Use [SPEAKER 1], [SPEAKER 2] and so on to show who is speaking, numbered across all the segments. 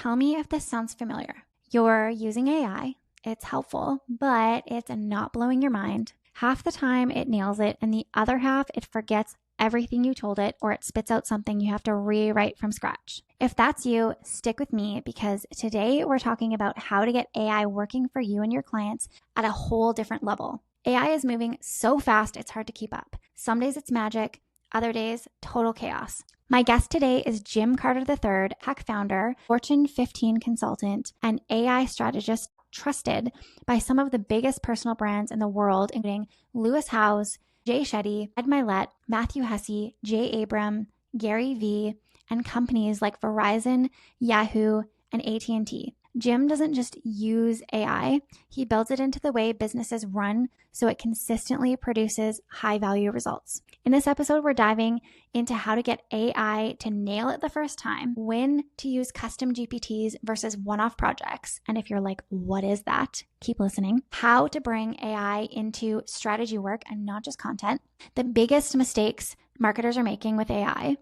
[SPEAKER 1] tell me if this sounds familiar. You're using AI, it's helpful, but it's not blowing your mind. Half the time it nails it, and the other half it forgets everything you told it, or it spits out something you have to rewrite from scratch. If that's you, stick with me, because today we're talking about how to get AI working for you and your clients at a whole different level. AI is moving so fast, it's hard to keep up. Some days it's magic, other days, total chaos. My guest today is Jim Carter III, tech founder, Fortune 15 consultant, and AI strategist trusted by some of the biggest personal brands in the world, including Lewis Howes, Shetty, Mylett, Matthew Hussey, Jay Abram, Gary Vee, and companies like Verizon, Yahoo, and AT&T. Jim doesn't just use AI, he builds it into the way businesses run so it consistently produces high-value results. In this episode, we're diving into how to get AI to nail it the first time, when to use custom GPTs versus one-off projects. And if you're like, what is that? Keep listening. How to bring AI into strategy work and not just content. The biggest mistakes marketers are making with AI,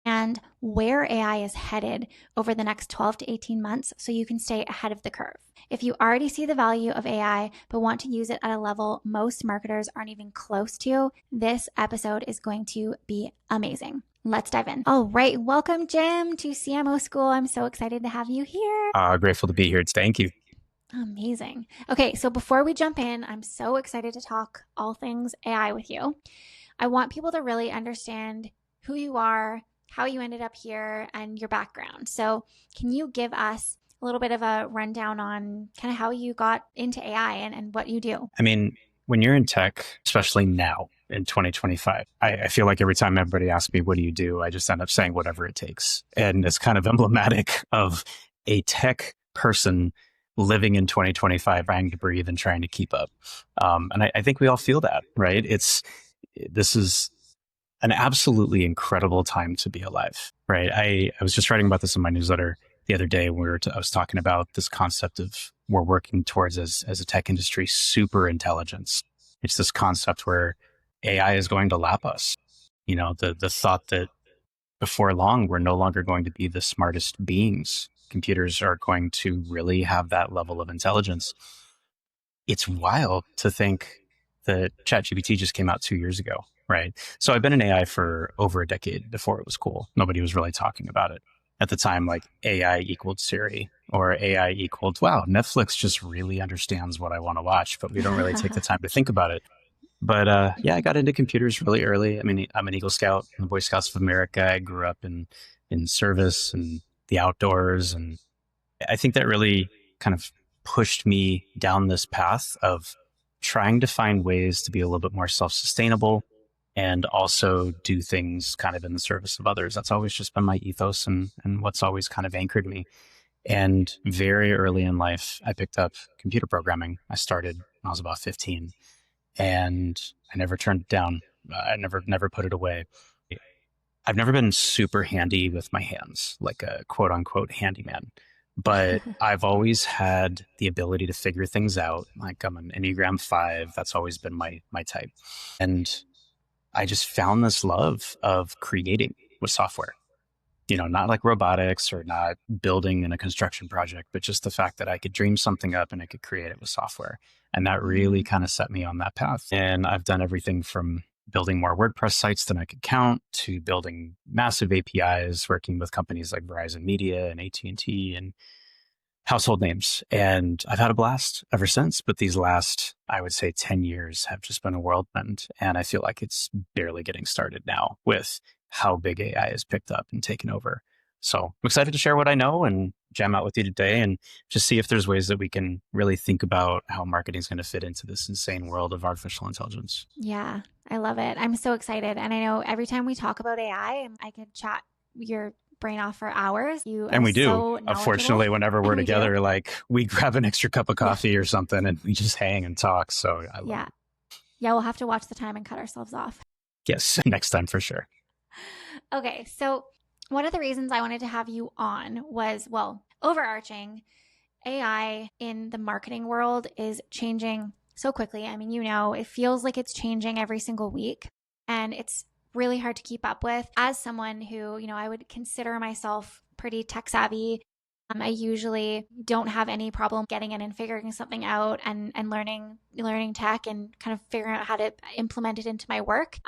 [SPEAKER 1] and where AI is headed over the next 12 to 18 months so you can stay ahead of the curve. If you already see the value of AI but want to use it at a level most marketers aren't even close to, this episode is going to be amazing. Let's dive in. All right. Welcome, Jim, to CMO School. I'm so excited to have you here.
[SPEAKER 2] Grateful to be here. Thank you.
[SPEAKER 1] Amazing. Okay, so before we jump in, I'm so excited to talk all things AI with you. I want people to really understand who you are, how you ended up here, and your background. So can you give us a little bit of a rundown on kind of how you got into AI and what you do?
[SPEAKER 2] I mean, when you're in tech, especially now in 2025, I feel like every time everybody asks me, what do you do? I just end up saying whatever it takes. And it's kind of emblematic of a tech person living in 2025, trying to breathe and trying to keep up. And I think we all feel that, right? This is an absolutely incredible time to be alive, right? I was just writing about this in my newsletter the other day when I was talking about this concept of we're working towards as a tech industry, super intelligence. It's this concept where AI is going to lap us. You know, the thought that before long, we're no longer going to be the smartest beings. Computers are going to really have that level of intelligence. It's wild to think that ChatGPT just came out 2 years ago. Right. So I've been in AI for over a decade before it was cool. Nobody was really talking about it. At the time, like AI equaled Siri or AI equaled, wow, Netflix just really understands what I want to watch, but we don't really take the time to think about it. But yeah, I got into computers really early. I mean, I'm an Eagle Scout in the Boy Scouts of America. I grew up in service and the outdoors. And I think that really kind of pushed me down this path of trying to find ways to be a little bit more self-sustainable and also do things kind of in the service of others. That's always just been my ethos and what's always kind of anchored me. And very early in life, I picked up computer programming. I started when I was about 15 and I never turned it down. I never put it away. I've never been super handy with my hands, like a quote unquote handyman, but I've always had the ability to figure things out. Like I'm an Enneagram 5. That's always been my type. And I just found this love of creating with software, you know, not like robotics or not building in a construction project, but just the fact that I could dream something up and I could create it with software. And that really kind of set me on that path. And I've done everything from building more WordPress sites than I could count to building massive APIs, working with companies like Verizon Media and AT&T and household names. And I've had a blast ever since. But these last, I would say 10 years have just been a whirlwind. And I feel like it's barely getting started now with how big AI has picked up and taken over. So I'm excited to share what I know and jam out with you today and just see if there's ways that we can really think about how marketing is going to fit into this insane world of artificial intelligence.
[SPEAKER 1] Yeah, I love it. I'm so excited. And I know every time we talk about AI, I could chat your brain off for hours.
[SPEAKER 2] And we do. So unfortunately, whenever we're together, like we grab an extra cup of coffee or something and we just hang and talk. So I love it.
[SPEAKER 1] Yeah, we'll have to watch the time and cut ourselves off.
[SPEAKER 2] Yes, next time for sure.
[SPEAKER 1] Okay, so one of the reasons I wanted to have you on was, well, overarching, AI in the marketing world is changing so quickly. I mean, you know, it feels like it's changing every single week, and it's really hard to keep up with. As someone who, you know, I would consider myself pretty tech savvy, I usually don't have any problem getting in and figuring something out and learning tech and kind of figuring out how to implement it into my work.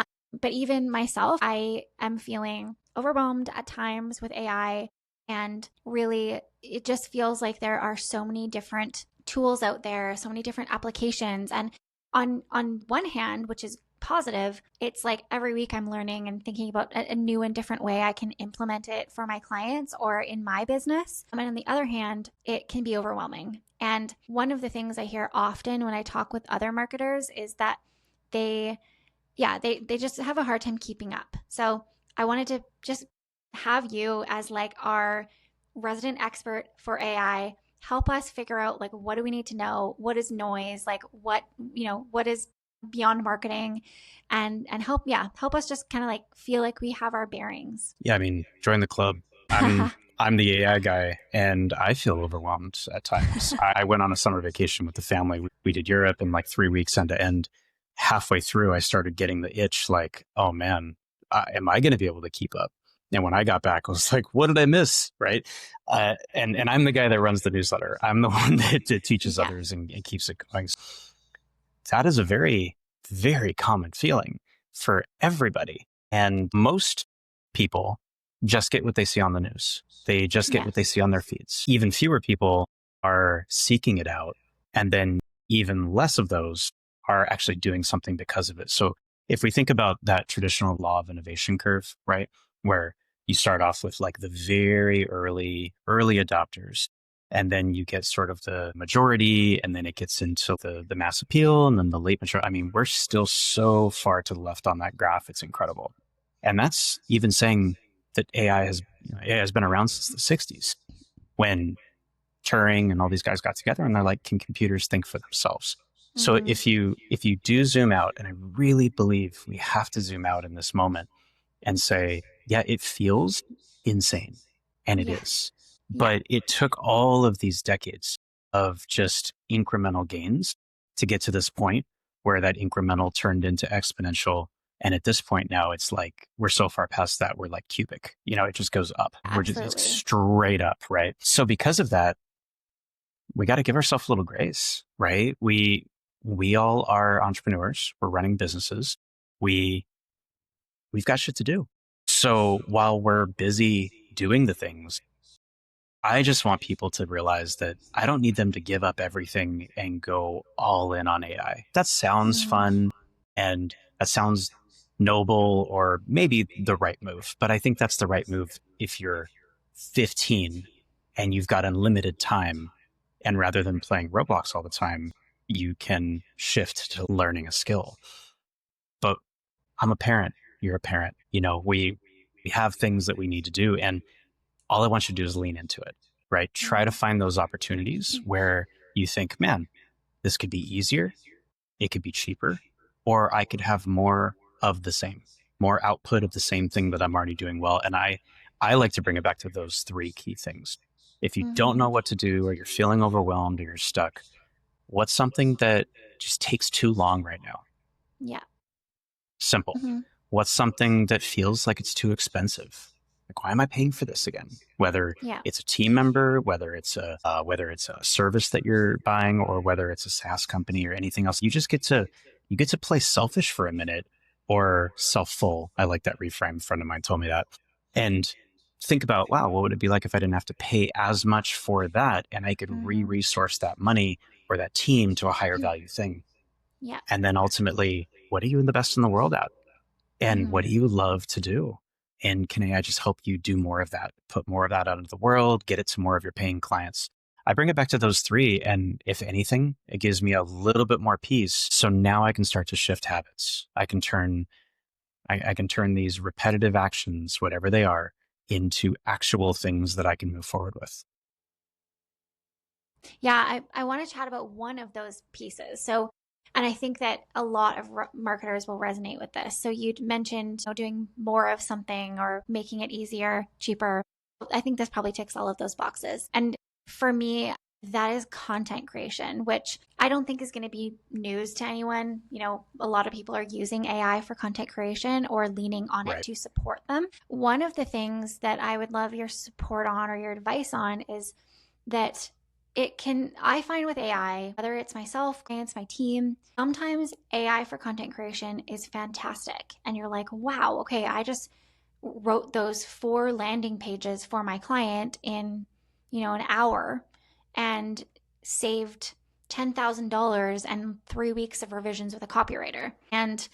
[SPEAKER 1] But even myself, I am feeling overwhelmed at times with AI. And really, it just feels like there are so many different tools out there, so many different applications. And on one hand, which is positive, it's like every week I'm learning and thinking about a new and different way I can implement it for my clients or in my business. And on the other hand, it can be overwhelming. And one of the things I hear often when I talk with other marketers is that they just have a hard time keeping up. So I wanted to just have you as like our resident expert for AI help us figure out like what do we need to know, what is noise, like what is beyond marketing, and help us just kind of like feel like we have our bearings.
[SPEAKER 2] Yeah, I mean, join the club. I'm the AI guy, and I feel overwhelmed at times. I went on a summer vacation with the family. We did Europe in like 3 weeks end to end. Halfway through, I started getting the itch like, oh man, am I going to be able to keep up? And when I got back, I was like, what did I miss? Right. And I'm the guy that runs the newsletter. I'm the one that teaches others and keeps it going. That is a very, very common feeling for everybody. And most people just get what they see on the news. They just get what they see on their feeds. Even fewer people are seeking it out. And then even less of those are actually doing something because of it. So if we think about that traditional law of innovation curve, right, where you start off with like the very early adopters, and then you get sort of the majority, and then it gets into the mass appeal, and then the late majority. I mean, we're still so far to the left on that graph. It's incredible. And that's even saying that AI has been around since the 60s, when Turing and all these guys got together and they're like, can computers think for themselves? So if you do zoom out, and I really believe we have to zoom out in this moment and say, yeah, it feels insane, and it is. But it took all of these decades of just incremental gains to get to this point where that incremental turned into exponential. And at this point now, it's like we're so far past that, we're like cubic. It just goes up.
[SPEAKER 1] Absolutely.
[SPEAKER 2] We're just straight up, right? So because of that, we got to give ourselves a little grace, right? We all are entrepreneurs. We're running businesses. We've got shit to do. So while we're busy doing the things, I just want people to realize that I don't need them to give up everything and go all in on AI. That sounds fun and that sounds noble, or maybe the right move. But I think that's the right move if you're 15 and you've got unlimited time. And rather than playing Roblox all the time, you can shift to learning a skill. But I'm a parent. You're a parent. We have things that we need to do. And all I want you to do is lean into it, right? Try to find those opportunities where you think, man, this could be easier. It could be cheaper, or I could have more of the same, more output of the same thing that I'm already doing well. And I like to bring it back to those three key things. If you don't know what to do, or you're feeling overwhelmed, or you're stuck, what's something that just takes too long right now?
[SPEAKER 1] Yeah.
[SPEAKER 2] Simple. What's something that feels like it's too expensive? Like, why am I paying for this again? Whether it's a team member, whether it's a service that you're buying, or whether it's a SaaS company or anything else, you get to play selfish for a minute, or self-full. I like that reframe. A friend of mine told me that. And think about, wow, what would it be like if I didn't have to pay as much for that, and I could re-resource that money or that team to a higher value thing?
[SPEAKER 1] Yeah.
[SPEAKER 2] And then ultimately, what are you the best in the world at? And what do you love to do? And can AI just help you do more of that, put more of that out into the world, get it to more of your paying clients? I bring it back to those three. And if anything, it gives me a little bit more peace. So now I can start to shift habits. I can turn these repetitive actions, whatever they are, into actual things that I can move forward with.
[SPEAKER 1] Yeah, I want to chat about one of those pieces. So, and I think that a lot of marketers will resonate with this. So you'd mentioned doing more of something or making it easier, cheaper. I think this probably ticks all of those boxes. And for me, that is content creation, which I don't think is going to be news to anyone. A lot of people are using AI for content creation or leaning on it to support them. One of the things that I would love your support on or your advice on is that I find with AI, whether it's myself, clients, my team, sometimes AI for content creation is fantastic. And you're like, wow, okay, I just wrote those 4 landing pages for my client in, an hour and saved $10,000 and 3 weeks of revisions with a copywriter. And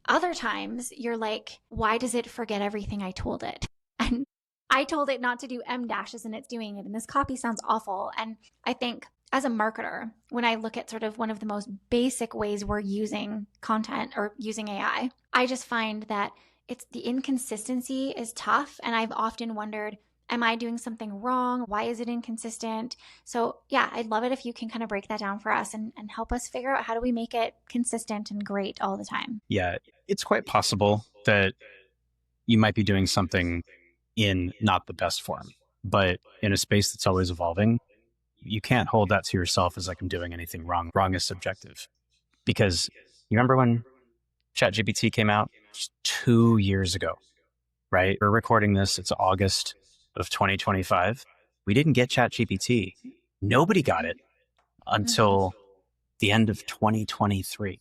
[SPEAKER 1] other times you're like, why does it forget everything I told it? And I told it not to do M dashes and it's doing it. And this copy sounds awful. And I think as a marketer, when I look at sort of one of the most basic ways we're using content or using AI, I just find that it's the inconsistency is tough. And I've often wondered, am I doing something wrong? Why is it inconsistent? So yeah, I'd love it if you can kind of break that down for us and help us figure out how do we make it consistent and great all the time.
[SPEAKER 2] Yeah, it's quite possible that you might be doing something in not the best form, but in a space that's always evolving, you can't hold that to yourself as like I'm doing anything wrong. Wrong is subjective. Because you remember when ChatGPT came out just 2 years ago, right? We're recording this, it's August of 2025. We didn't get ChatGPT. Nobody got it until the end of 2023.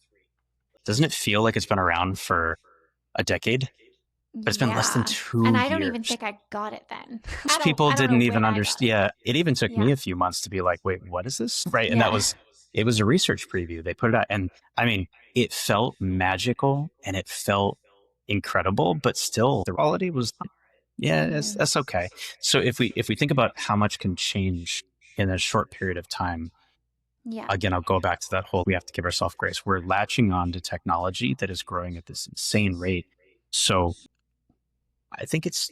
[SPEAKER 2] Doesn't it feel like it's been around for a decade? But it's been less than 2 years.
[SPEAKER 1] And I don't even think I got it then.
[SPEAKER 2] Most people didn't even understand. Yeah, it even took me a few months to be like, wait, what is this? Right. And it was a research preview. They put it out. And I mean, it felt magical and it felt incredible, but still the quality was, that's okay. So if we think about how much can change in a short period of time, again, I'll go back to that whole, we have to give ourselves grace. We're latching on to technology that is growing at this insane rate. So I think it's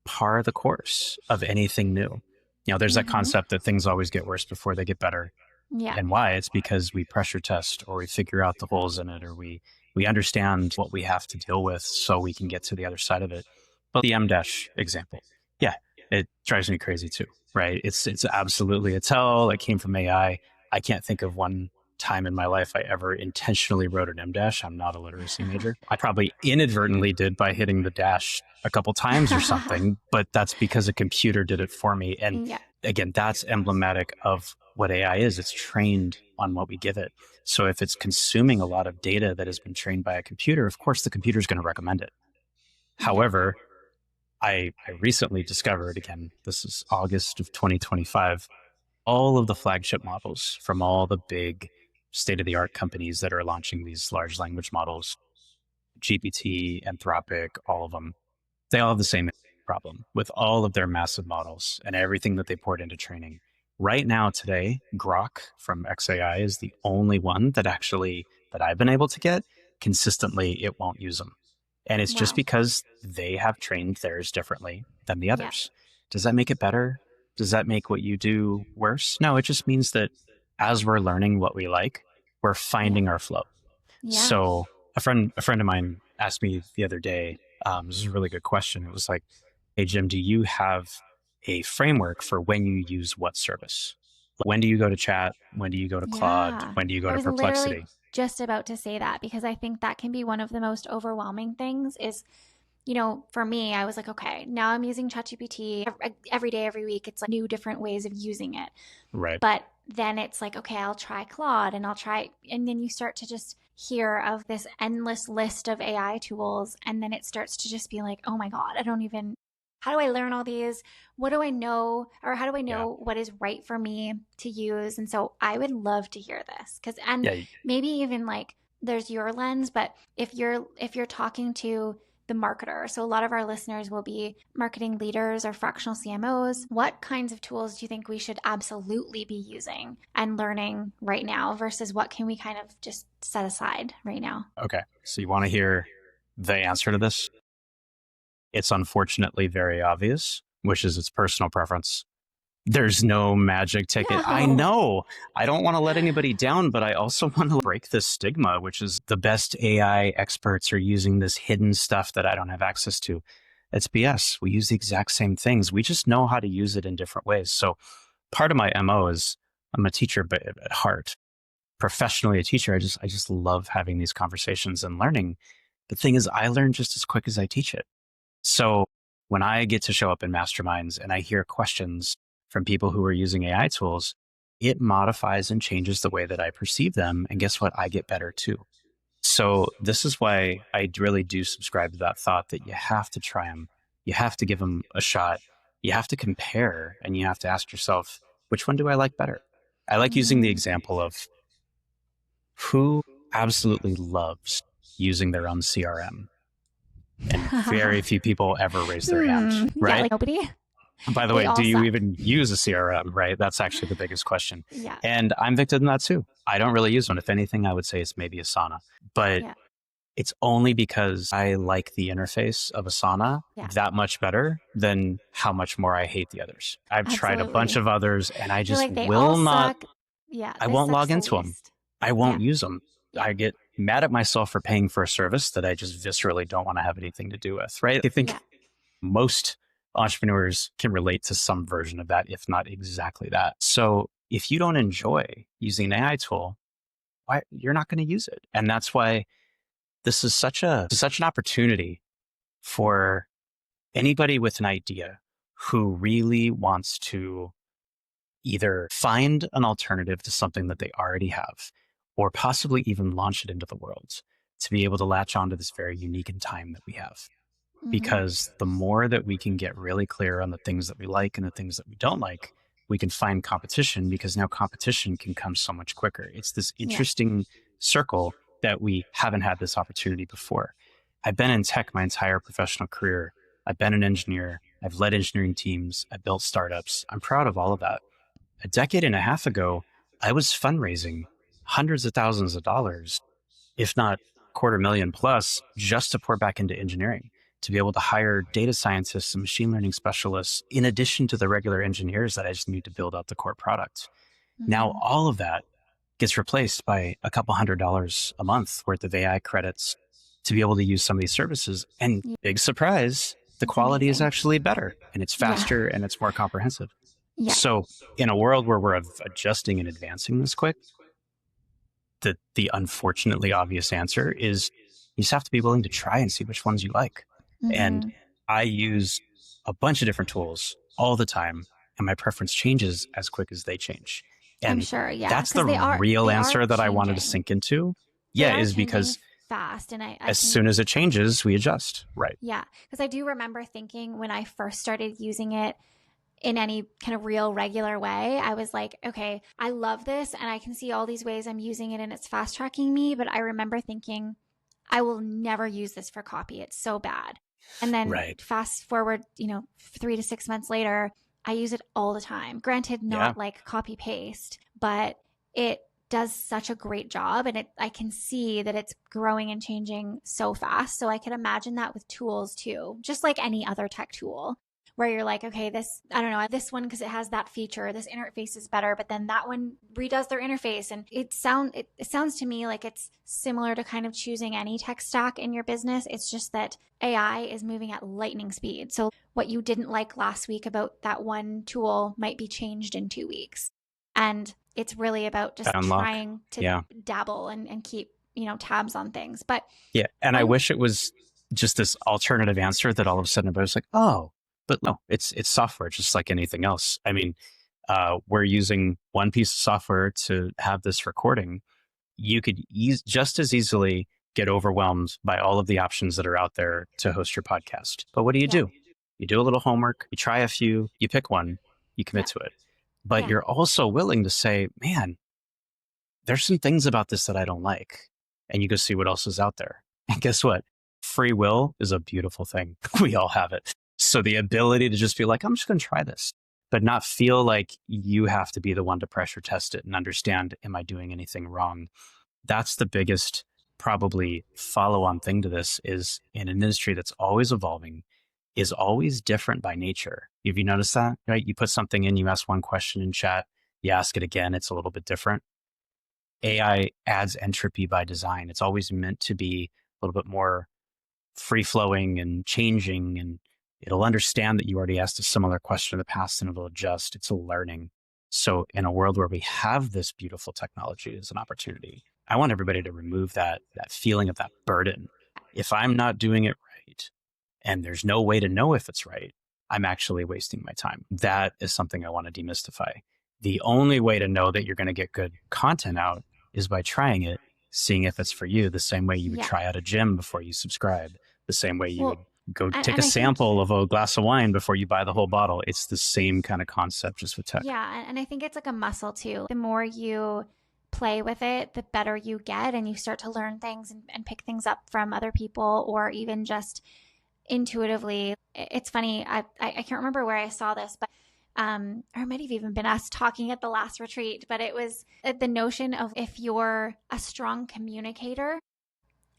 [SPEAKER 2] par of the course of anything new. There's that concept that things always get worse before they get better.
[SPEAKER 1] Yeah.
[SPEAKER 2] And why? It's because we pressure test or we figure out the holes in it or we understand what we have to deal with so we can get to the other side of it. But the M-dash example, it drives me crazy too, right? It's absolutely a tell. It came from AI. I can't think of one time in my life I ever intentionally wrote an M-dash. I'm not a literacy major. I probably inadvertently did by hitting the dash a couple times or something, but that's because a computer did it for me. And again, that's emblematic of what AI is. It's trained on what we give it. So if it's consuming a lot of data that has been trained by a computer, of course, the computer is going to recommend it. However, I recently discovered, again, this is August of 2025, all of the flagship models from all the big state-of-the-art companies that are launching these large language models, GPT, Anthropic, all of them, they all have the same problem with all of their massive models and everything that they poured into training. Right now, today, Grok from XAI is the only one that I've been able to get consistently. It won't use them. And it's just because they have trained theirs differently than the others. Does that make it better? Does that make what you do worse? No, it just means that as we're learning what we like, we're finding our flow. So a friend of mine asked me the other day, this is a really good question. It was like, hey, Jim, do you have a framework for when you use what service? When do you go to chat? When do you go to Claude? When do you go to Perplexity?
[SPEAKER 1] Literally just about to say that because I think that can be one of the most overwhelming things is, for me, I was like, okay, now I'm using ChatGPT every day, every week. It's like new different ways of using it.
[SPEAKER 2] Right.
[SPEAKER 1] But then it's like, okay, I'll try Claude and and then you start to just hear of this endless list of AI tools. And then it starts to just be like, oh my God, how do I learn all these? What do I know? Or how do I know what is right for me to use? And so I would love to hear this maybe even like there's your lens, but if you're talking to the marketer, so a lot of our listeners will be marketing leaders or fractional CMOs, what kinds of tools do you think we should absolutely be using and learning right now versus what can we kind of just set aside right now?
[SPEAKER 2] Okay. So you want to hear the answer to this? It's unfortunately very obvious, which is its personal preference. There's no magic ticket. No. I know. I don't want to let anybody down, but I also want to break this stigma, which is the best AI experts are using this hidden stuff that I don't have access to. It's BS. We use the exact same things. We just know how to use it in different ways. So part of my MO is I'm a teacher at heart. Professionally a teacher, I just love having these conversations and learning. The thing is, I learn just as quick as I teach it. So when I get to show up in masterminds and I hear questions from people who are using AI tools, it modifies and changes the way that I perceive them. And guess what? I get better too. So this is why I really do subscribe to that thought that you have to try them. You have to give them a shot. You have to compare, and you have to ask yourself, which one do I like better? I like using the example of who absolutely loves using their own CRM. And very few people ever raise their hand, right?
[SPEAKER 1] Yeah, like nobody.
[SPEAKER 2] By the
[SPEAKER 1] They
[SPEAKER 2] way,
[SPEAKER 1] all
[SPEAKER 2] do you
[SPEAKER 1] suck.
[SPEAKER 2] even use a CRM, right? That's actually the biggest question.
[SPEAKER 1] Yeah.
[SPEAKER 2] And I'm victim to that too. I don't really use one. If anything, I would say it's maybe Asana. But
[SPEAKER 1] Yeah.
[SPEAKER 2] it's only because I like the interface of Asana
[SPEAKER 1] Yeah.
[SPEAKER 2] that much better than how much more I hate the others. I've tried a bunch
[SPEAKER 1] Absolutely.
[SPEAKER 2] of others and I
[SPEAKER 1] You're
[SPEAKER 2] just
[SPEAKER 1] like, they all
[SPEAKER 2] will not,
[SPEAKER 1] suck. Yeah.
[SPEAKER 2] I
[SPEAKER 1] This
[SPEAKER 2] won't log
[SPEAKER 1] sucks the
[SPEAKER 2] into them.
[SPEAKER 1] least.
[SPEAKER 2] I won't
[SPEAKER 1] Yeah.
[SPEAKER 2] use them.
[SPEAKER 1] Yeah.
[SPEAKER 2] I get mad at myself for paying for a service that I just viscerally don't want to have anything to do with, right? I think
[SPEAKER 1] Yeah.
[SPEAKER 2] most entrepreneurs can relate to some version of that, if not exactly that. So if you don't enjoy using an AI tool, why you're not going to use it. And that's why this is such an opportunity for anybody with an idea who really wants to either find an alternative to something that they already have, or possibly even launch it into the world to be able to latch onto this very unique time that we have. Because the more that we can get really clear on the things that we like and the things that we don't like, we can find competition, because now competition can come so much quicker. It's this interesting circle that we haven't had this opportunity before. I've been in tech my entire professional career. I've been an engineer. I've led engineering teams. I built startups. I'm proud of all of that. A decade and a half ago, I was fundraising hundreds of thousands of dollars, if not $250,000 plus, just to pour back into engineering, to be able to hire data scientists and machine learning specialists, in addition to the regular engineers that I just need to build out the core product. Now, all of that gets replaced by a couple $100 a month worth of AI credits to be able to use some of these services. And big surprise, the
[SPEAKER 1] It's
[SPEAKER 2] quality is
[SPEAKER 1] amazing.
[SPEAKER 2] actually better, and it's faster, and it's more comprehensive.
[SPEAKER 1] Yeah.
[SPEAKER 2] So in a world where we're adjusting and advancing this quick, the unfortunately obvious answer is you just have to be willing to try and see which ones you like. And I use a bunch of different tools all the time, and my preference changes as quick as they change. And
[SPEAKER 1] I'm sure, yeah.
[SPEAKER 2] that's the
[SPEAKER 1] Because
[SPEAKER 2] real
[SPEAKER 1] they are
[SPEAKER 2] answer that I wanted to
[SPEAKER 1] changing.
[SPEAKER 2] sink into.
[SPEAKER 1] They
[SPEAKER 2] Yeah,
[SPEAKER 1] are
[SPEAKER 2] is
[SPEAKER 1] changing
[SPEAKER 2] because
[SPEAKER 1] fast, and I
[SPEAKER 2] as
[SPEAKER 1] can,
[SPEAKER 2] soon as it changes, we adjust. Right.
[SPEAKER 1] yeah, because I do remember thinking when I first started using it in any kind of real regular way, I was like, okay, I love this and I can see all these ways I'm using it and it's fast tracking me. But I remember thinking, I will never use this for copy. It's so bad. And then
[SPEAKER 2] Right.
[SPEAKER 1] fast forward, 3 to 6 months later, I use it all the time. Granted, not like copy paste, but it does such a great job, and I can see that it's growing and changing so fast. So I could imagine that with tools too, just like any other tech tool, where you're like, okay, I don't know, this one, because it has that feature, this interface is better, but then that one redoes their interface. And it sounds to me like it's similar to kind of choosing any tech stack in your business. It's just that AI is moving at lightning speed. So what you didn't like last week about that one tool might be changed in 2 weeks. And it's really about just trying to dabble and keep, tabs on things. But
[SPEAKER 2] yeah. And I wish it was just this alternative answer that all of a sudden I was like, oh, but no, it's software, just like anything else. I mean, we're using one piece of software to have this recording. You could just as easily get overwhelmed by all of the options that are out there to host your podcast. But what do? You do a little homework, you try a few, you pick one, you commit to it. But you're also willing to say, man, there's some things about this that I don't like. And you go see what else is out there. And guess what? Free will is a beautiful thing. We all have it. So the ability to just be like, I'm just going to try this, but not feel like you have to be the one to pressure test it and understand, am I doing anything wrong? That's the biggest probably follow-on thing to this, is in an industry that's always evolving, is always different by nature. Have you noticed that? Right? You put something in, you ask one question in chat, you ask it again, it's a little bit different. AI adds entropy by design. It's always meant to be a little bit more free-flowing and changing, and it'll understand that you already asked a similar question in the past and it'll adjust. It's a learning. So in a world where we have this beautiful technology as an opportunity, I want everybody to remove that feeling of that burden. If I'm not doing it right and there's no way to know if it's right, I'm actually wasting my time. That is something I want to demystify. The only way to know that you're going to get good content out is by trying it, seeing if it's for you, the same way you would
[SPEAKER 1] Yeah.
[SPEAKER 2] try out a gym before you subscribe, the same way you would go take
[SPEAKER 1] and
[SPEAKER 2] a
[SPEAKER 1] I think,
[SPEAKER 2] sample of a glass of wine before you buy the whole bottle. It's the same kind of concept, just with tech.
[SPEAKER 1] yeah, and I think it's like a muscle too. The more you play with it, the better you get, and you start to learn things and pick things up from other people, or even just intuitively. It's funny. I can't remember where I saw this, but or it might have even been us talking at the last retreat, but it was the notion of if you're a strong communicator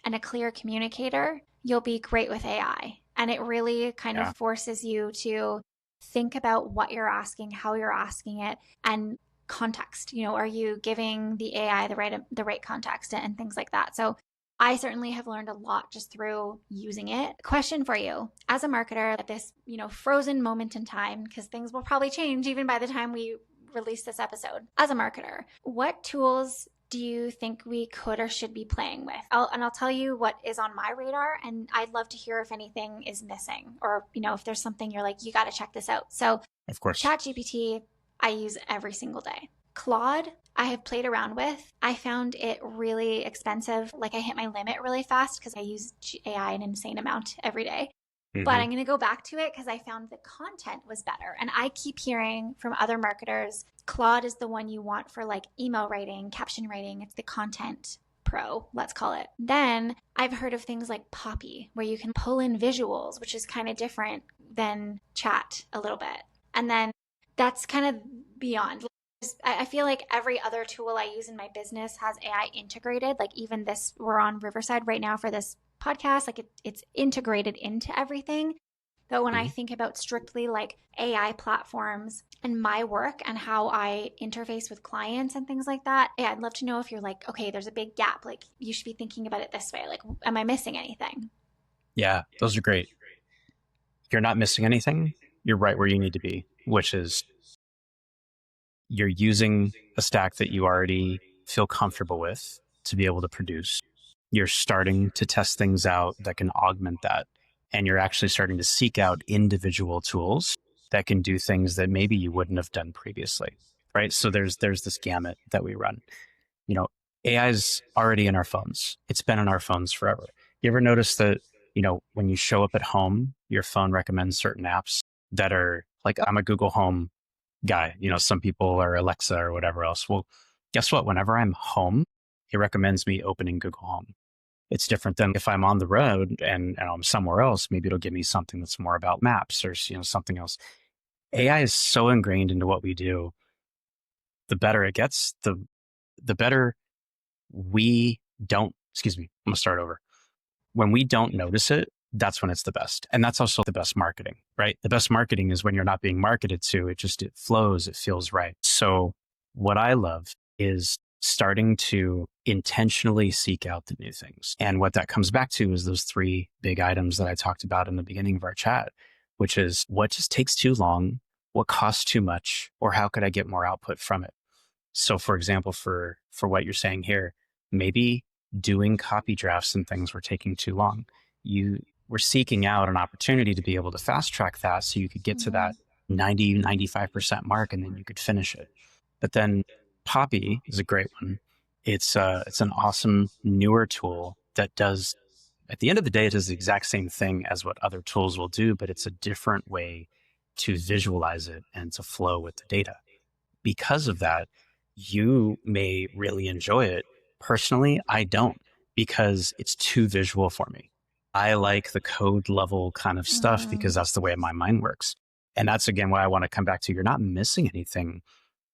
[SPEAKER 1] and a clear communicator, you'll be great with AI. And it really kind of forces you to think about what you're asking, how you're asking it, and context. Are you giving the AI the right context and things like that? So I certainly have learned a lot just through using it. Question for you as a marketer at this, frozen moment in time, because things will probably change even by the time we release this episode. As a marketer, what tools do you think we could or should be playing with? I'll tell you what is on my radar, and I'd love to hear if anything is missing, or if there's something you're like, you got to check this out. So,
[SPEAKER 2] of course,
[SPEAKER 1] ChatGPT, I use every single day. Claude, I have played around with. I found it really expensive. Like, I hit my limit really fast because I use AI an insane amount every day. But I'm going to go back to it because I found the content was better. And I keep hearing from other marketers, Claude is the one you want for like email writing, caption writing. It's the content pro, let's call it. Then I've heard of things like Poppy, where you can pull in visuals, which is kind of different than chat a little bit. And then that's kind of beyond. I feel like every other tool I use in my business has AI integrated. Like even this, we're on Riverside right now for this podcast, like it's integrated into everything. But when I think about strictly like AI platforms and my work and how I interface with clients and things like that, yeah, I'd love to know if you're like, okay, there's a big gap. Like you should be thinking about it this way. Like, am I missing anything?
[SPEAKER 2] Yeah, those are great. You're not missing anything. You're right where you need to be, which is you're using a stack that you already feel comfortable with to be able to produce. You're starting to test things out that can augment that. And you're actually starting to seek out individual tools that can do things that maybe you wouldn't have done previously, right? So there's this gamut that we run. AI is already in our phones. It's been in our phones forever. You ever notice that, when you show up at home, your phone recommends certain apps that are like, I'm a Google Home guy. Some people are Alexa or whatever else. Well, guess what? Whenever I'm home, it recommends me opening Google Home. It's different than if I'm on the road and I'm somewhere else. Maybe it'll give me something that's more about maps or something else. AI is so ingrained into what we do. The better it gets, the better we don't. Excuse me. I'm gonna start over. When we don't notice it, that's when it's the best. And that's also the best marketing, right? The best marketing is when you're not being marketed to. It flows. It feels right. So what I love is starting to intentionally seek out the new things. And what that comes back to is those three big items that I talked about in the beginning of our chat, which is what just takes too long, what costs too much, or how could I get more output from it? So for example, for what you're saying here, maybe doing copy drafts and things were taking too long. You were seeking out an opportunity to be able to fast track that so you could get to that 90, 95% mark and then you could finish it. But then Poppy is a great one. It's an awesome newer tool that does, at the end of the day, it does the exact same thing as what other tools will do, but it's a different way to visualize it and to flow with the data. Because of that, you may really enjoy it. Personally, I don't, because it's too visual for me. I like the code level kind of stuff because that's the way my mind works. And that's, again, why I want to come back to. You're not missing anything.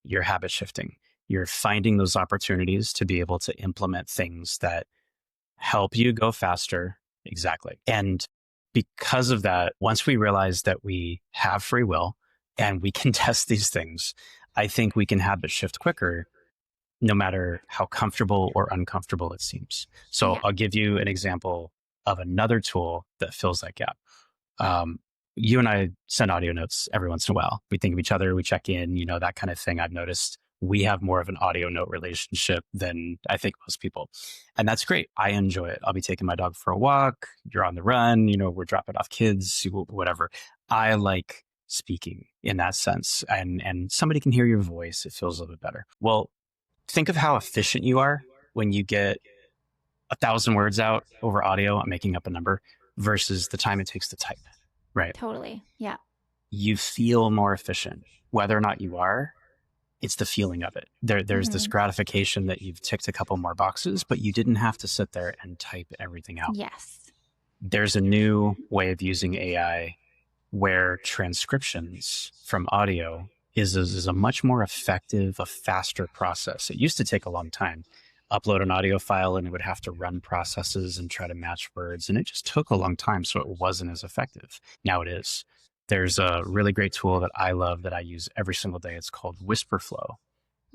[SPEAKER 2] You're habit shifting. You're finding those opportunities to be able to implement things that help you go faster. Exactly. And because of that, once we realize that we have free will and we can test these things, I think we can habit shift quicker, no matter how comfortable or uncomfortable it seems. So I'll give you an example of another tool that fills that gap. You and I send audio notes every once in a while. We think of each other, we check in, that kind of thing. I've noticed we have more of an audio note relationship than I think most people. And that's great. I enjoy it. I'll be taking my dog for a walk. You're on the run, we're dropping off kids, whatever. I like speaking in that sense. And somebody can hear your voice. It feels a little bit better. Well, think of how efficient you are when you get 1,000 words out over audio. I'm making up a number versus the time it takes to type, right?
[SPEAKER 1] Totally. Yeah.
[SPEAKER 2] You feel more efficient. Whether or not you are, it's the feeling of it. There's this gratification that you've ticked a couple more boxes, but you didn't have to sit there and type everything out.
[SPEAKER 1] Yes.
[SPEAKER 2] There's a new way of using AI where transcriptions from audio is a much more effective, a faster process. It used to take a long time. Upload an audio file and it would have to run processes and try to match words. And it just took a long time. So it wasn't as effective. Now it is. There's a really great tool that I love that I use every single day. It's called Whisperflow.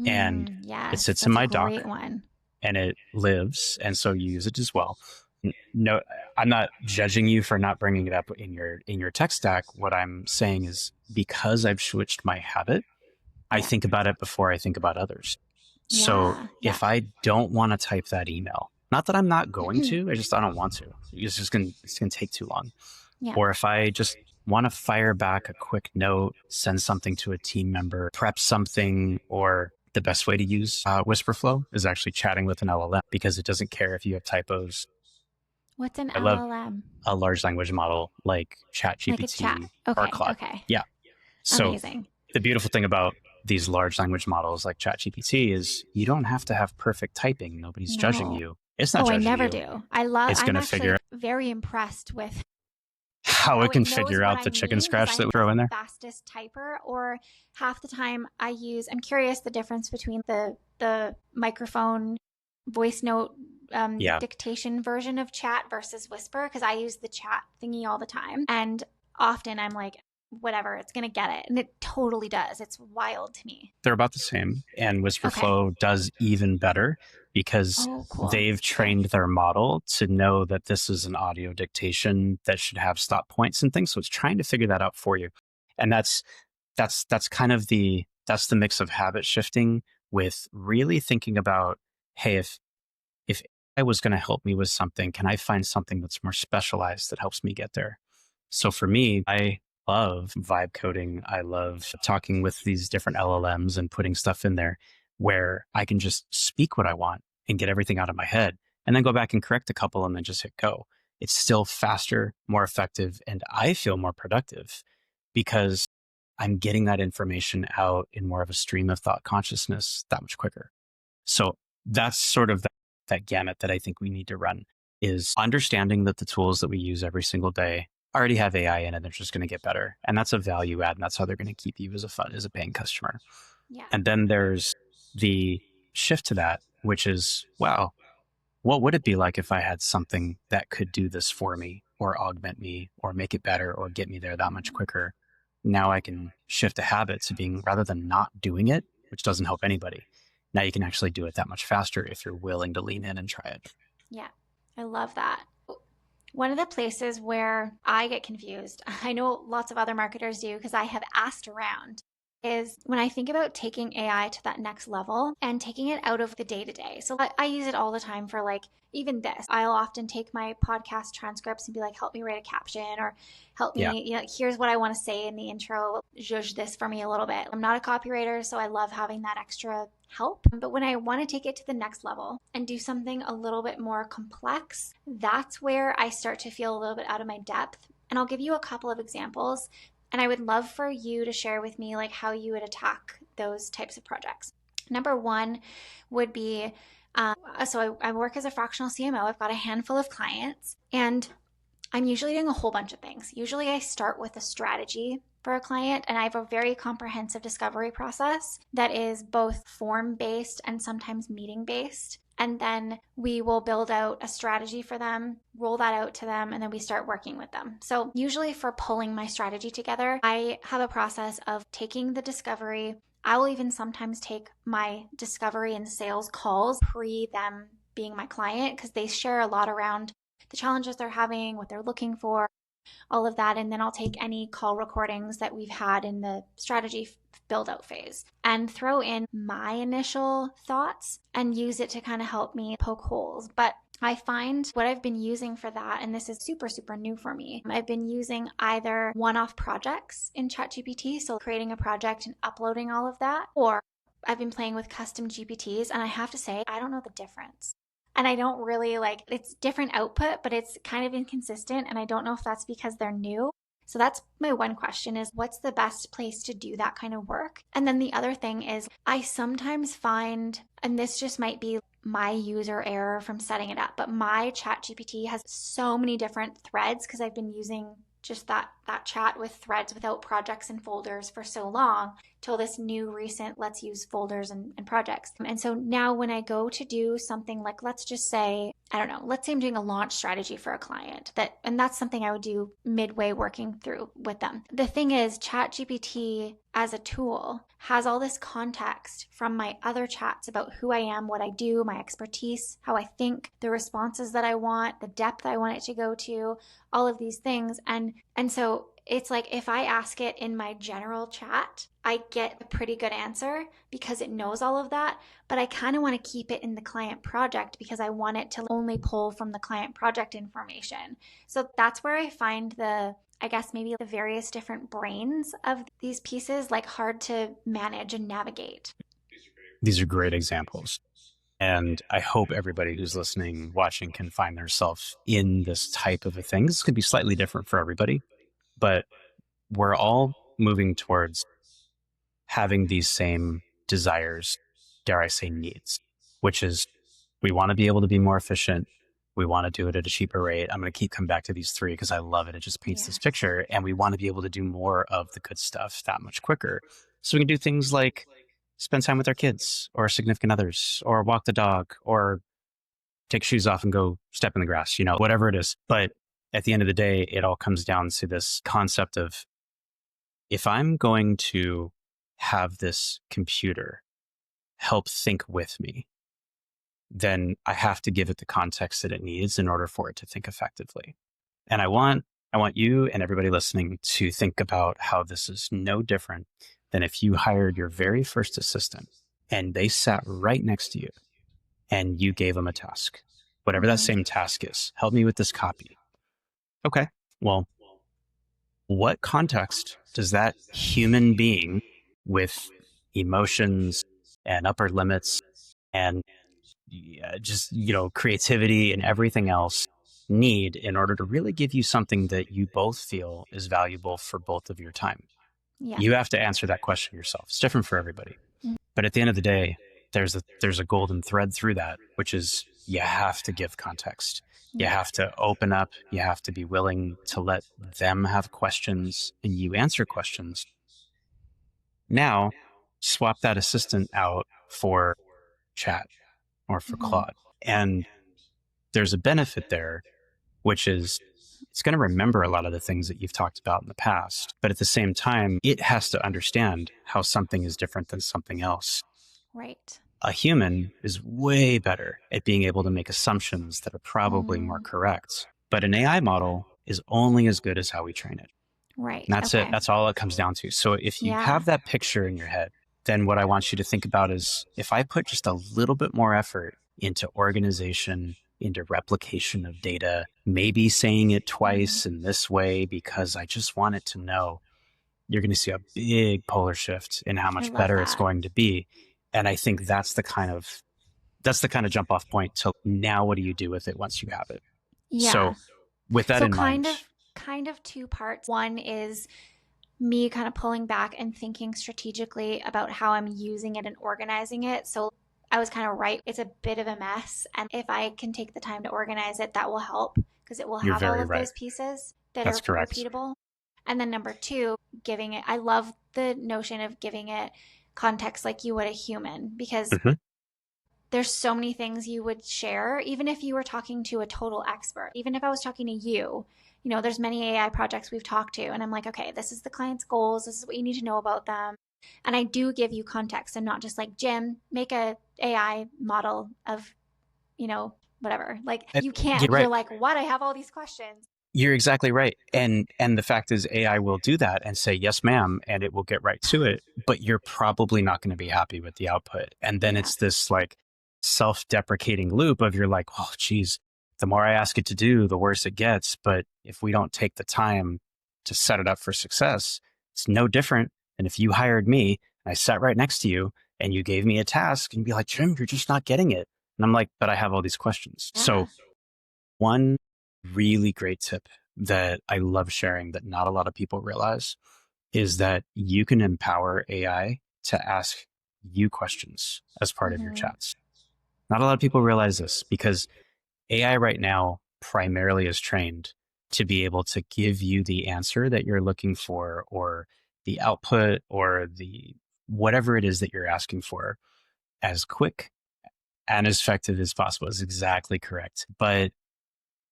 [SPEAKER 2] And
[SPEAKER 1] yes,
[SPEAKER 2] it sits in my dock
[SPEAKER 1] great one.
[SPEAKER 2] and it lives. And so you use it as well. No, I'm not judging you for not bringing it up in your tech stack. What I'm saying is because I've switched my habit, I think about it before I think about others. So if I don't want to type that email, not that I'm not going to, I don't want to. It's going to take too long.
[SPEAKER 1] Yeah.
[SPEAKER 2] Or if I just want to fire back a quick note, send something to a team member, prep something, or the best way to use Whisperflow is actually chatting with an LLM because it doesn't care if you have typos.
[SPEAKER 1] What's an LLM?
[SPEAKER 2] Love a large language model like ChatGPT or Claude.
[SPEAKER 1] Okay.
[SPEAKER 2] Yeah. So
[SPEAKER 1] amazing.
[SPEAKER 2] The beautiful thing about these large language models like ChatGPT is you don't have to have perfect typing. Nobody's judging you. It's not judging you.
[SPEAKER 1] I never do. I'm actually very impressed with
[SPEAKER 2] how it can figure out the chicken scratch that we throw in there.
[SPEAKER 1] Fastest typer, or half the time I'm curious the difference between the microphone voice note dictation version of chat versus whisper, because I use the chat thingy all the time. And often I'm like, whatever, it's going to get it. And it totally does. It's wild to me.
[SPEAKER 2] They're about the same. And Whisperflow does even better because they've trained their model to know that this is an audio dictation that should have stop points and things. So it's trying to figure that out for you. And that's kind of that's the mix of habit shifting with really thinking about, hey, if AI was going to help me with something, can I find something that's more specialized that helps me get there? So for me, I love vibe coding. I love talking with these different LLMs and putting stuff in there where I can just speak what I want and get everything out of my head and then go back and correct a couple and then just hit go. It's still faster, more effective, and I feel more productive because I'm getting that information out in more of a stream of thought consciousness that much quicker. So that's sort of that gamut that I think we need to run, is understanding that the tools that we use every single day already have AI in it. They're just going to get better. And that's a value add. And that's how they're going to keep you as a paying customer.
[SPEAKER 1] Yeah.
[SPEAKER 2] And then there's the shift to that, which is, wow, what would it be like if I had something that could do this for me or augment me or make it better or get me there that much quicker? Now I can shift a habit to being, rather than not doing it, which doesn't help anybody, now you can actually do it that much faster if you're willing to lean in and try it.
[SPEAKER 1] Yeah, I love that. One of the places where I get confused, I know lots of other marketers do because I have asked around, is when I think about taking AI to that next level and taking it out of the day-to-day. So I use it all the time for like, even this. I'll often take my podcast transcripts and be like, help me write a caption, or help me, here's what I want to say in the intro, zhuzh this for me a little bit. I'm not a copywriter, so I love having that extra help. But when I want to take it to the next level and do something a little bit more complex, that's where I start to feel a little bit out of my depth. And I'll give you a couple of examples. And I would love for you to share with me like how you would attack those types of projects. Number one would be, so I work as a fractional CMO. I've got a handful of clients and I'm usually doing a whole bunch of things. Usually I start with a strategy for a client, and I have a very comprehensive discovery process that is both form-based and sometimes meeting-based. And then we will build out a strategy for them, roll that out to them, and then we start working with them. So usually for pulling my strategy together, I have a process of taking the discovery. I will even sometimes take my discovery and sales calls pre them being my client, because they share a lot around the challenges they're having, what they're looking for, all of that. And then I'll take any call recordings that we've had in the strategy build out phase and throw in my initial thoughts and use it to kind of help me poke holes. But I find what I've been using for that, and this is super, super new for me, I've been using either one-off projects in ChatGPT, so creating a project and uploading all of that, or I've been playing with custom GPTs, and I have to say, I don't know the difference. And I don't really like, it's different output, but it's kind of inconsistent, and I don't know if that's because they're new. So that's my one question is what's the best place to do that kind of work? And then the other thing is I sometimes find, and this just might be my user error from setting it up, but my chat GPT has so many different threads because I've been using just that chat with threads without projects and folders for so long till this new recent let's use folders and projects. And so now when I go to do something like, let's just say, I don't know, let's say I'm doing a launch strategy for a client and that's something I would do midway working through with them. The thing is ChatGPT as a tool has all this context from my other chats about who I am, what I do, my expertise, how I think, the responses that I want, the depth I want it to go to, all of these things. And so it's like if I ask it in my general chat, I get a pretty good answer because it knows all of that. But I kind of want to keep it in the client project because I want it to only pull from the client project information. So that's where I find I guess maybe the various different brains of these pieces like hard to manage and navigate.
[SPEAKER 2] These are great examples. And I hope everybody who's listening, watching can find themselves in this type of a thing. This could be slightly different for everybody, but we're all moving towards having these same desires, dare I say needs, which is we want to be able to be more efficient. We want to do it at a cheaper rate. I'm going to keep coming back to these three because I love it. It just paints this picture. And we want to be able to do more of the good stuff that much quicker. So we can do things like spend time with our kids or significant others or walk the dog or take shoes off and go step in the grass, whatever it is. But at the end of the day, it all comes down to this concept of if I'm going to have this computer help think with me, then I have to give it the context that it needs in order for it to think effectively. And I want you and everybody listening to think about how this is no different than if you hired your very first assistant and they sat right next to you and you gave them a task, whatever that same task is. Help me with this copy. Okay, well, what context does that human being with emotions and upper limits and just, creativity and everything else need in order to really give you something that you both feel is valuable for both of your time? Yeah. You have to answer that question yourself. It's different for everybody. Mm-hmm. But at the end of the day, there's a golden thread through that, which is you have to give context. You have to open up. You have to be willing to let them have questions and you answer questions. Now, swap that assistant out for chat or for Claude. And there's a benefit there, which is it's going to remember a lot of the things that you've talked about in the past. But at the same time, it has to understand how something is different than something else.
[SPEAKER 1] Right.
[SPEAKER 2] A human is way better at being able to make assumptions that are probably more correct. But an AI model is only as good as how we train it.
[SPEAKER 1] Right.
[SPEAKER 2] And that's it. That's all it comes down to. So if you have that picture in your head, then what I want you to think about is if I put just a little bit more effort into organization, into replication of data, maybe saying it twice in this way because I just want it to know, you're going to see a big polar shift in how much better it's going to be. And I think that's the kind of jump off point to now what do you do with it once you have it? Yeah. So with that in mind.
[SPEAKER 1] Kind of two parts. One is me kind of pulling back and thinking strategically about how I'm using it and organizing it. So I was kind of right. It's a bit of a mess. And if I can take the time to organize it, that will help because it will have all of those pieces that are repeatable. And then number two, giving it, I love the notion of giving it context like you would a human because there's so many things you would share, even if you were talking to a total expert, even if I was talking to you, there's many AI projects we've talked to and I'm like, okay, this is the client's goals. This is what you need to know about them. And I do give you context and not just like, Jim, make a AI model of, whatever. Like you can't, you're like, what? I have all these questions.
[SPEAKER 2] You're exactly right. And the fact is AI will do that and say, yes, ma'am, and it will get right to it, but you're probably not going to be happy with the output. And then it's this like self-deprecating loop of you're like, oh, geez, The more I ask it to do, the worse it gets. But if we don't take the time to set it up for success, it's no different than if you hired me and I sat right next to you and you gave me a task and you'd be like, Jim, you're just not getting it. And I'm like, but I have all these questions.
[SPEAKER 1] Yeah.
[SPEAKER 2] So one really great tip that I love sharing that not a lot of people realize is that you can empower AI to ask you questions as part of your chats. Not a lot of people realize this because AI right now primarily is trained to be able to give you the answer that you're looking for or the output or the whatever it is that you're asking for as quick and as effective as possible is exactly correct. But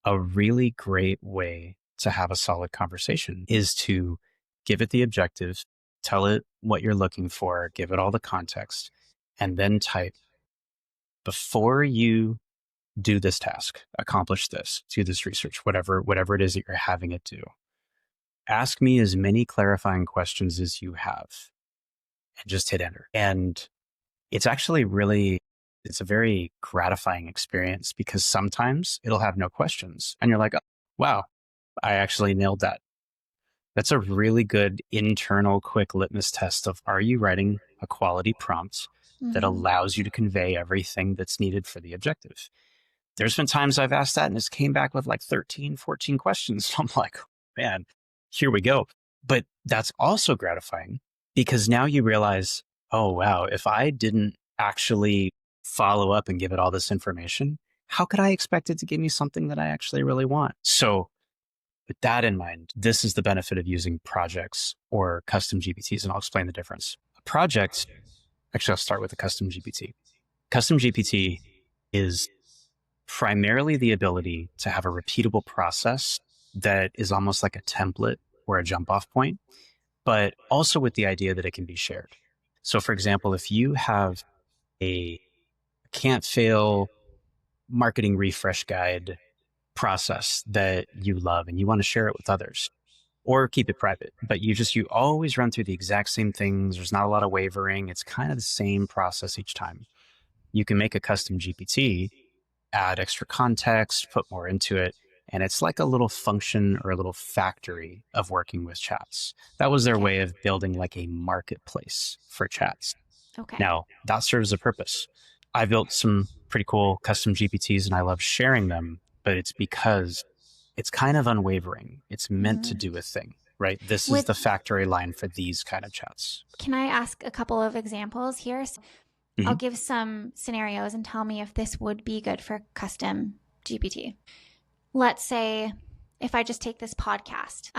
[SPEAKER 2] a really great way to have a solid conversation is to give it the objective, tell it what you're looking for, give it all the context, and then type before you do this task, accomplish this, do this research, whatever it is that you're having it do. Ask me as many clarifying questions as you have and just hit enter. And it's actually it's a very gratifying experience because sometimes it'll have no questions and you're like, oh, wow, I actually nailed that. That's a really good internal quick litmus test of, are you writing a quality prompt that allows you to convey everything that's needed for the objective? There's been times I've asked that and it's came back with like 13, 14 questions. I'm like, man, here we go. But that's also gratifying because now you realize, oh, wow, if I didn't actually follow up and give it all this information, how could I expect it to give me something that I actually really want? So with that in mind, this is the benefit of using projects or custom GPTs, and I'll explain the difference. A project, actually, I'll start with a custom GPT. Custom GPT is primarily the ability to have a repeatable process that is almost like a template or a jump off point, but also with the idea that it can be shared. So for example, if you have a can't fail marketing refresh guide process that you love and you want to share it with others or keep it private, but you always run through the exact same things. There's not a lot of wavering. It's kind of the same process each time. You can make a custom GPT, add extra context, put more into it. And it's like a little function or a little factory of working with chats. That was their way of building like a marketplace for chats.
[SPEAKER 1] Okay.
[SPEAKER 2] Now, that serves a purpose. I built some pretty cool custom GPTs and I love sharing them, but it's because it's kind of unwavering. It's meant to do a thing, right? This is the factory line for these kind of chats.
[SPEAKER 1] Can I ask a couple of examples here? So I'll give some scenarios and tell me if this would be good for custom GPT. Let's say if I just take this podcast,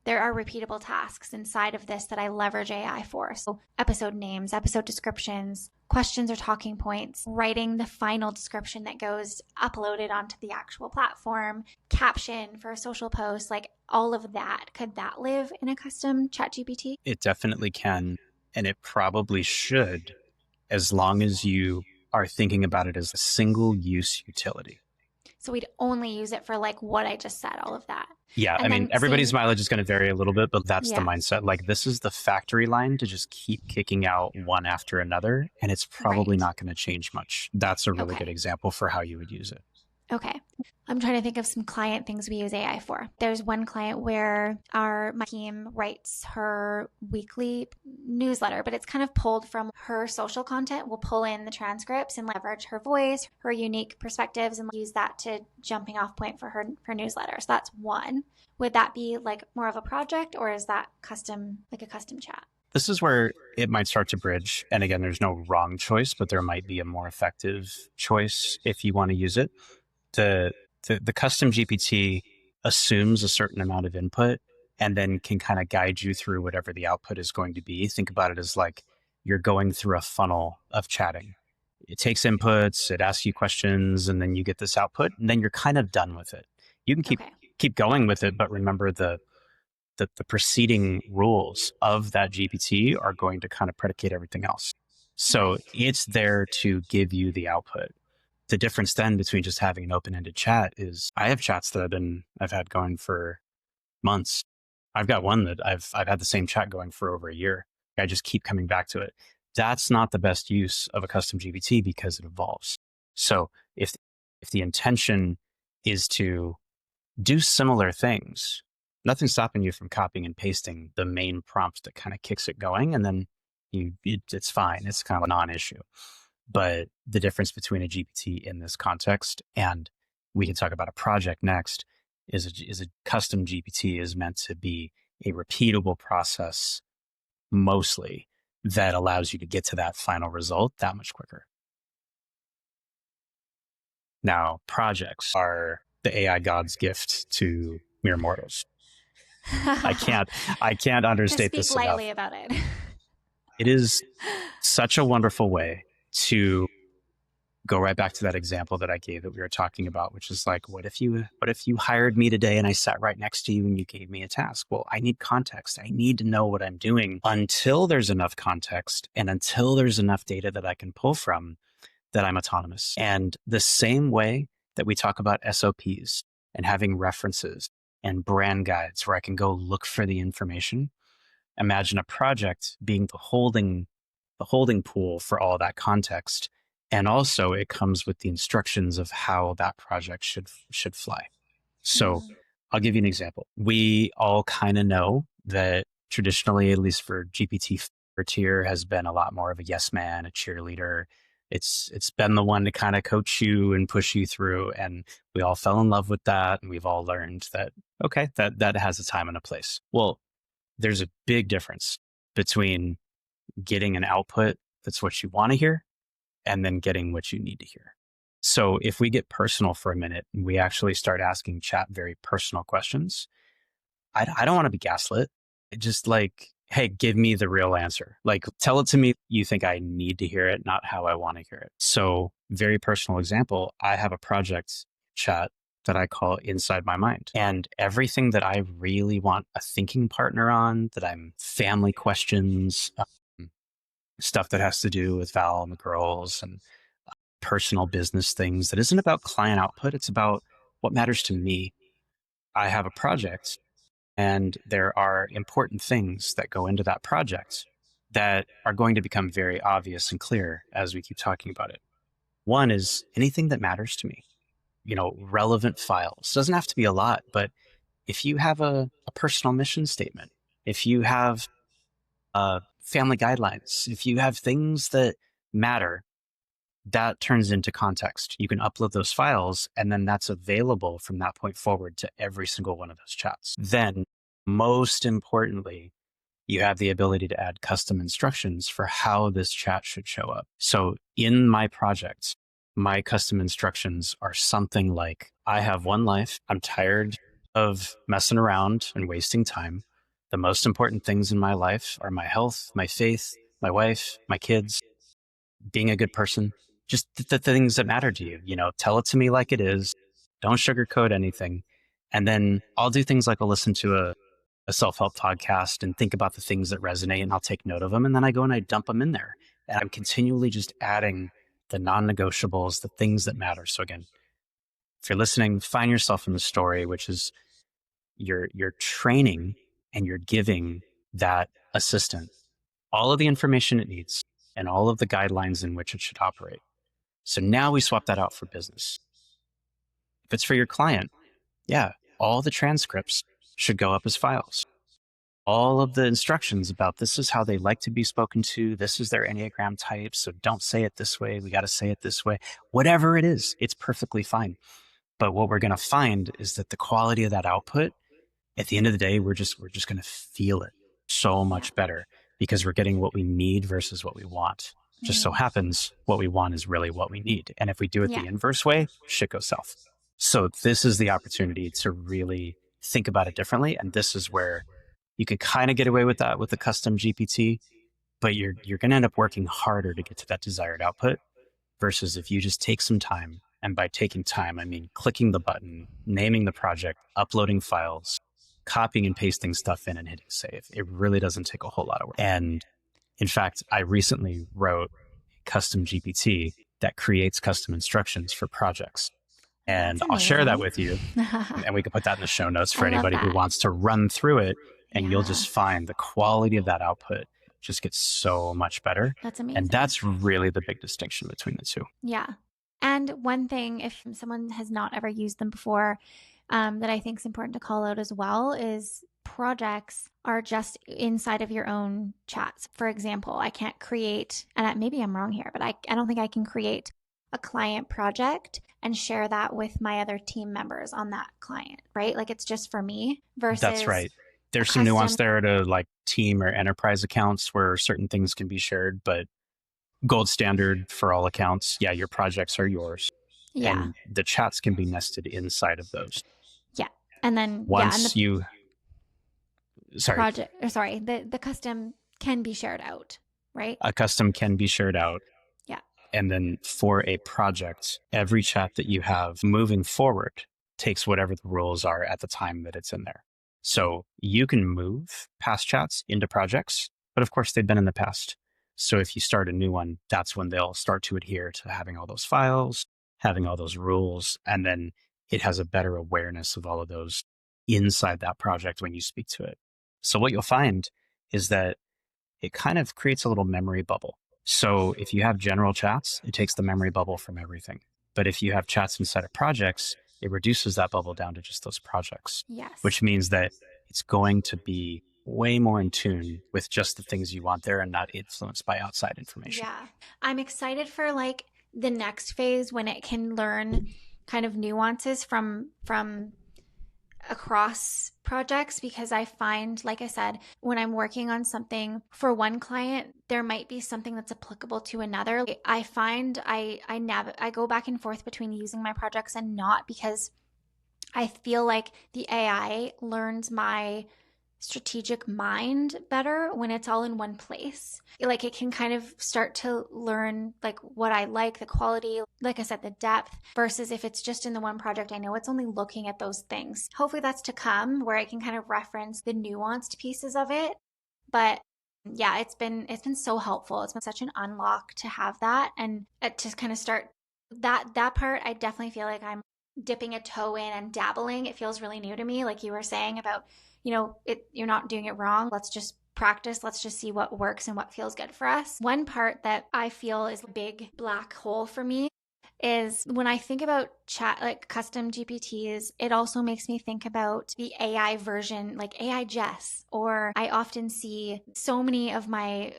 [SPEAKER 1] there are repeatable tasks inside of this that I leverage AI for. So episode names, episode descriptions, questions or talking points, writing the final description that goes uploaded onto the actual platform, caption for a social post, like all of that. Could that live in a custom ChatGPT?
[SPEAKER 2] It definitely can, and it probably should, as long as you are thinking about it as a single use utility.
[SPEAKER 1] So we'd only use it for like what I just said, all of that.
[SPEAKER 2] Yeah.
[SPEAKER 1] And
[SPEAKER 2] I mean, everybody's mileage is going to vary a little bit, but that's the mindset. Like this is the factory line to just keep kicking out one after another. And it's probably not going to change much. That's a really good example for how you would use it.
[SPEAKER 1] Okay. I'm trying to think of some client things we use AI for. There's one client where my team writes her weekly newsletter, but it's kind of pulled from her social content. We'll pull in the transcripts and leverage her voice, her unique perspectives, and use that to jumping off point for her newsletter. So that's one. Would that be like more of a project, or is that custom, like a custom chat?
[SPEAKER 2] This is where it might start to bridge. And again, there's no wrong choice, but there might be a more effective choice if you want to use it. The custom GPT assumes a certain amount of input and then can kind of guide you through whatever the output is going to be. Think about it as like you're going through a funnel of chatting. It takes inputs, it asks you questions, and then you get this output, and then you're kind of done with it. You can keep going with it, but remember the preceding rules of that GPT are going to kind of predicate everything else. So it's there to give you the output. The difference then between just having an open-ended chat is I have chats that I've had going for months. I've got one that I've had the same chat going for over a year. I just keep coming back to it. That's not the best use of a custom GPT because it evolves. So if the intention is to do similar things. Nothing's stopping you from copying and pasting the main prompt that kind of kicks it going, and then it's fine. It's kind of a non-issue. But the difference between a GPT in this context, and we can talk about a project next, is a custom GPT is meant to be a repeatable process, mostly, that allows you to get to that final result that much quicker. Now, projects are the AI god's gift to mere mortals. I can't understate this enough.
[SPEAKER 1] To speak lightly about it.
[SPEAKER 2] It is such a wonderful way to go right back to that example that I gave that we were talking about, which is like, what if you hired me today and I sat right next to you and you gave me a task? Well, I need context. I need to know what I'm doing until there's enough context and until there's enough data that I can pull from that I'm autonomous. And the same way that we talk about SOPs and having references and brand guides where I can go look for the information, imagine a project being the holding pool for all that context. And also it comes with the instructions of how that project should fly. So I'll give you an example. We all kind of know that traditionally, at least for GPT tier, has been a lot more of a yes man, a cheerleader. It's been the one to kind of coach you and push you through. And we all fell in love with that. And we've all learned that, okay, that has a time and a place. Well, there's a big difference between getting an output that's what you want to hear and then getting what you need to hear. So if we get personal for a minute and we actually start asking chat very personal questions, I don't want to be gaslit. Just like, hey, give me the real answer. Like, tell it to me. You think I need to hear it, not how I want to hear it. So very personal example, I have a project chat that I call Inside My Mind. And everything that I really want a thinking partner on, that I'm family questions, stuff that has to do with Val and the girls and personal business things that isn't about client output. It's about what matters to me. I have a project and there are important things that go into that project that are going to become very obvious and clear as we keep talking about it. One is anything that matters to me, relevant files. Doesn't have to be a lot, but if you have a personal mission statement, if you have family guidelines, if you have things that matter, that turns into context. You can upload those files, and then that's available from that point forward to every single one of those chats. Then, most importantly, you have the ability to add custom instructions for how this chat should show up. So in my projects, my custom instructions are something like, I have one life. I'm tired of messing around and wasting time. The most important things in my life are my health, my faith, my wife, my kids, being a good person, just the things that matter to you. Tell it to me like it is. Don't sugarcoat anything. And then I'll do things like I'll listen to a self-help podcast and think about the things that resonate, and I'll take note of them. And then I go and I dump them in there. And I'm continually just adding the non-negotiables, the things that matter. So again, if you're listening, find yourself in the story, which is you're training and you're giving that assistant all of the information it needs and all of the guidelines in which it should operate. So now we swap that out for business. If it's for your client, yeah, all the transcripts should go up as files. All of the instructions about this is how they like to be spoken to. This is their Enneagram type. So don't say it this way. We got to say it this way. Whatever it is, it's perfectly fine. But what we're going to find is that the quality of that output, at the end of the day, we're just going to feel it so much better because we're getting what we need versus what we want. Just so happens what we want is really what we need. And if we do it the inverse way, shit goes south. So this is the opportunity to really think about it differently. And this is where you can kind of get away with that with the custom GPT, but you're going to end up working harder to get to that desired output versus if you just take some time. And by taking time, I mean clicking the button, naming the project, uploading files, copying and pasting stuff in and hitting save. It really doesn't take a whole lot of work. And in fact, I recently wrote custom GPT that creates custom instructions for projects. And I'll share that with you. And we can put that in the show notes for anybody who wants to run through it. And you'll just find the quality of that output just gets so much better.
[SPEAKER 1] That's amazing.
[SPEAKER 2] And that's really the big distinction between the two.
[SPEAKER 1] Yeah. And one thing, if someone has not ever used them before, that I think is important to call out as well is projects are just inside of your own chats. For example, I can't create, and maybe I'm wrong here, but I don't think I can create a client project and share that with my other team members on that client, right? Like it's just for me
[SPEAKER 2] That's
[SPEAKER 1] versus
[SPEAKER 2] right.
[SPEAKER 1] a
[SPEAKER 2] There's some nuance
[SPEAKER 1] custom.
[SPEAKER 2] there to like team or enterprise accounts where certain things can be shared, but gold standard for all accounts, yeah, your projects are yours.
[SPEAKER 1] Yeah.
[SPEAKER 2] And the chats can be nested inside of those.
[SPEAKER 1] Yeah. And then, yeah. And the
[SPEAKER 2] Once you, sorry,
[SPEAKER 1] project, or sorry, the custom can be shared out, right?
[SPEAKER 2] a custom can be shared out.
[SPEAKER 1] Yeah.
[SPEAKER 2] And then for a project, every chat that you have moving forward takes whatever the rules are at the time that it's in there. So you can move past chats into projects, but of course they've been in the past. So if you start a new one, that's when they'll start to adhere to having all those files, having all those rules, and then it has a better awareness of all of those inside that project when you speak to it. So what you'll find is that it kind of creates a little memory bubble. So if you have general chats, it takes the memory bubble from everything. But if you have chats inside of projects, it reduces that bubble down to just those projects,
[SPEAKER 1] Yes.
[SPEAKER 2] which means that it's going to be way more in tune with just the things you want there and not influenced by outside information.
[SPEAKER 1] Yeah. I'm excited for like the next phase when it can learn kind of nuances from across projects, because I find, like I said, when I'm working on something for one client, there might be something that's applicable to another. I find I go back and forth between using my projects and not, because I feel like the AI learns my strategic mind better when it's all in one place. Like it can kind of start to learn like what I like, the quality, like I said, the depth, versus if it's just in the one project, I know it's only looking at those things. Hopefully that's to come, where I can kind of reference the nuanced pieces of it. But yeah, it's been so helpful. It's been such an unlock to have that, and to kind of start that part. I definitely feel like I'm dipping a toe in and dabbling. It feels really new to me, like you were saying about, you're not doing it wrong. Let's just practice. Let's just see what works and what feels good for us. One part that I feel is a big black hole for me is when I think about chat, like custom GPTs, it also makes me think about the AI version, like AI Jess, or I often see so many of my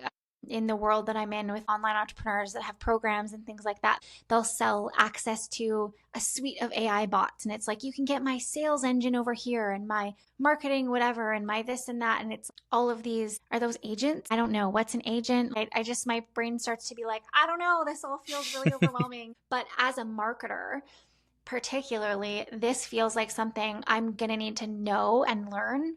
[SPEAKER 1] in the world that I'm in with online entrepreneurs that have programs and things like that, they'll sell access to a suite of AI bots. And it's like, you can get my sales engine over here and my marketing, whatever, and my this and that. And it's all of these. Are those agents? I don't know. What's an agent? I just, my brain starts to be like, I don't know. This all feels really overwhelming. But as a marketer, particularly, this feels like something I'm going to need to know and learn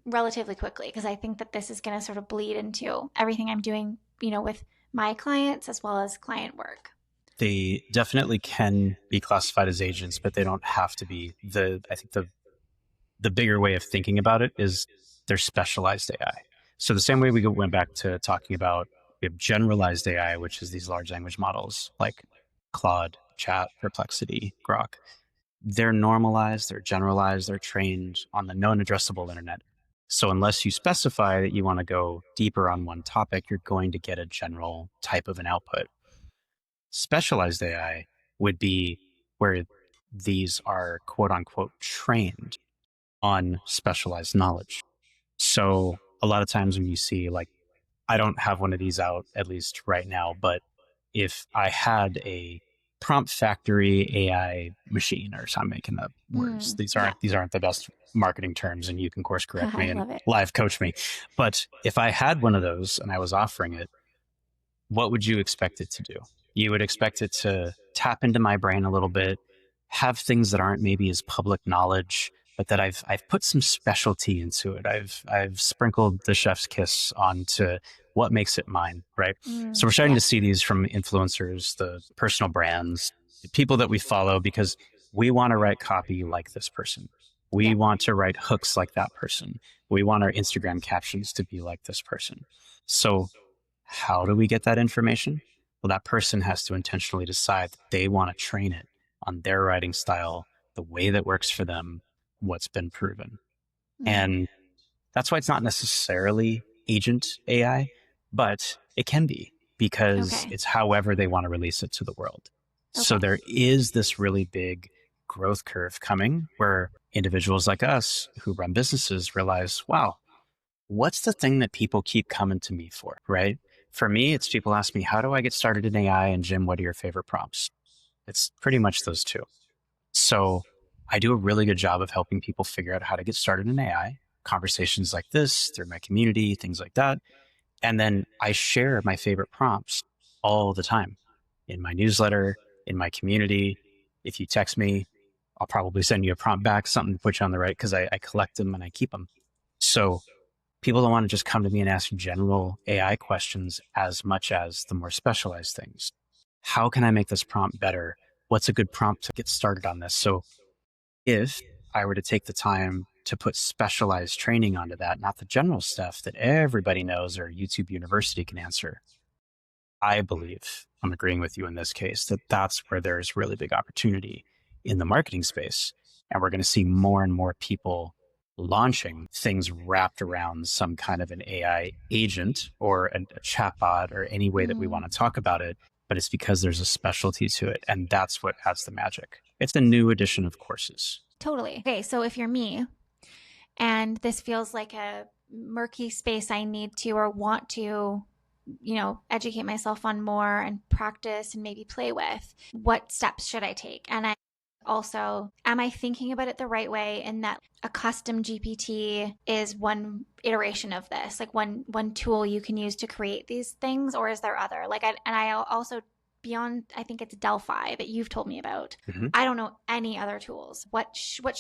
[SPEAKER 1] relatively quickly, because I think that this is going to sort of bleed into everything I'm doing, with my clients as well as client work.
[SPEAKER 2] They definitely can be classified as agents, but they don't have to be. I think the bigger way of thinking about it is they're specialized AI. So the same way we went back to talking about, we have generalized AI, which is these large language models like Claude, Chat, Perplexity, Grok. They're normalized, they're generalized, they're trained on the known addressable internet. So unless you specify that you want to go deeper on one topic, you're going to get a general type of an output. Specialized AI would be where these are quote unquote trained on specialized knowledge. So a lot of times when you see, like, I don't have one of these out, at least right now, but if I had a prompt factory AI machine, or so I'm making up words.
[SPEAKER 1] Yeah.
[SPEAKER 2] These aren't the best marketing terms, and you can course correct
[SPEAKER 1] I
[SPEAKER 2] me and
[SPEAKER 1] love it.
[SPEAKER 2] live coach me. But if I had one of those and I was offering it, what would you expect it to do? You would expect it to tap into my brain a little bit, have things that aren't maybe as public knowledge, but that I've put some specialty into it. I've sprinkled the chef's kiss onto what makes it mine, right? So we're starting
[SPEAKER 1] Yeah.
[SPEAKER 2] to see these from influencers, the personal brands, the people that we follow, because we want to write copy like this person. We
[SPEAKER 1] Yeah.
[SPEAKER 2] want to write hooks like that person. We want our Instagram captions to be like this person. So how do we get that information? Well, that person has to intentionally decide that they want to train it on their writing style, the way that works for them, what's been proven. And that's why it's not necessarily agent AI, but it can be, because
[SPEAKER 1] Okay.
[SPEAKER 2] it's however they want to release it to the world. So
[SPEAKER 1] Okay.
[SPEAKER 2] there is this really big growth curve coming where individuals like us who run businesses realize, wow, what's the thing that people keep coming to me for, right? For me, it's people ask me, how do I get started in AI? And Jim, what are your favorite prompts? It's pretty much those two. So I do a really good job of helping people figure out how to get started in AI, conversations like this through my community, things like that. And then I share my favorite prompts all the time in my newsletter, in my community. If you text me, I'll probably send you a prompt back, something to put you on the right, because I collect them and I keep them. So people don't want to just come to me and ask general AI questions as much as the more specialized things. How can I make this prompt better? What's a good prompt to get started on this? So if I were to take the time to put specialized training onto that, not the general stuff that everybody knows or YouTube University can answer, I believe, I'm agreeing with you in this case, that that's where there's really big opportunity in the marketing space. And we're going to see more and more people launching things wrapped around some kind of an AI agent or a chatbot or any way that we want to talk about it. But it's because there's a specialty to it. And that's what adds the magic. It's a new edition of courses.
[SPEAKER 1] Totally. Okay, so if you're me and this feels like a murky space I need to or want to, educate myself on more and practice and maybe play with, what steps should I take? And I also, am I thinking about it the right way in that a custom GPT is one iteration of this, like one tool you can use to create these things, or is there other? I also beyond, I think it's Delphi that you've told me about. Mm-hmm. I don't know any other tools. What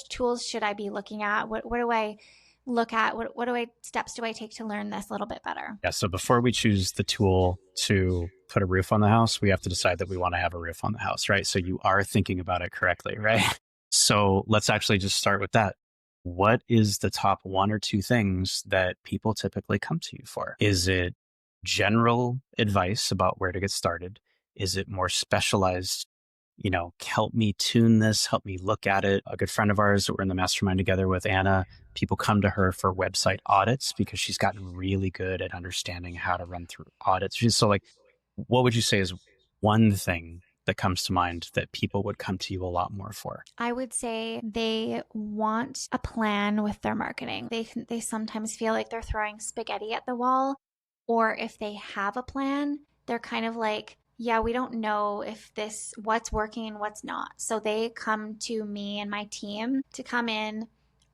[SPEAKER 1] tools should I be looking at? What do I look at? What steps do I take to learn this a little bit better?
[SPEAKER 2] Yeah. So before we choose the tool to put a roof on the house, we have to decide that we want to have a roof on the house, right? So you are thinking about it correctly, right? So let's actually just start with that. What is the top one or two things that people typically come to you for? Is it general advice about where to get started? Is it more specialized? Help me tune this, help me look at it. A good friend of ours that we're in the mastermind together with, Anna, people come to her for website audits because she's gotten really good at understanding how to run through audits. So what would you say is one thing that comes to mind that people would come to you a lot more for?
[SPEAKER 1] I would say they want a plan with their marketing. They sometimes feel like they're throwing spaghetti at the wall, or if they have a plan, they're kind of like, yeah, we don't know if what's working and what's not. So they come to me and my team to come in,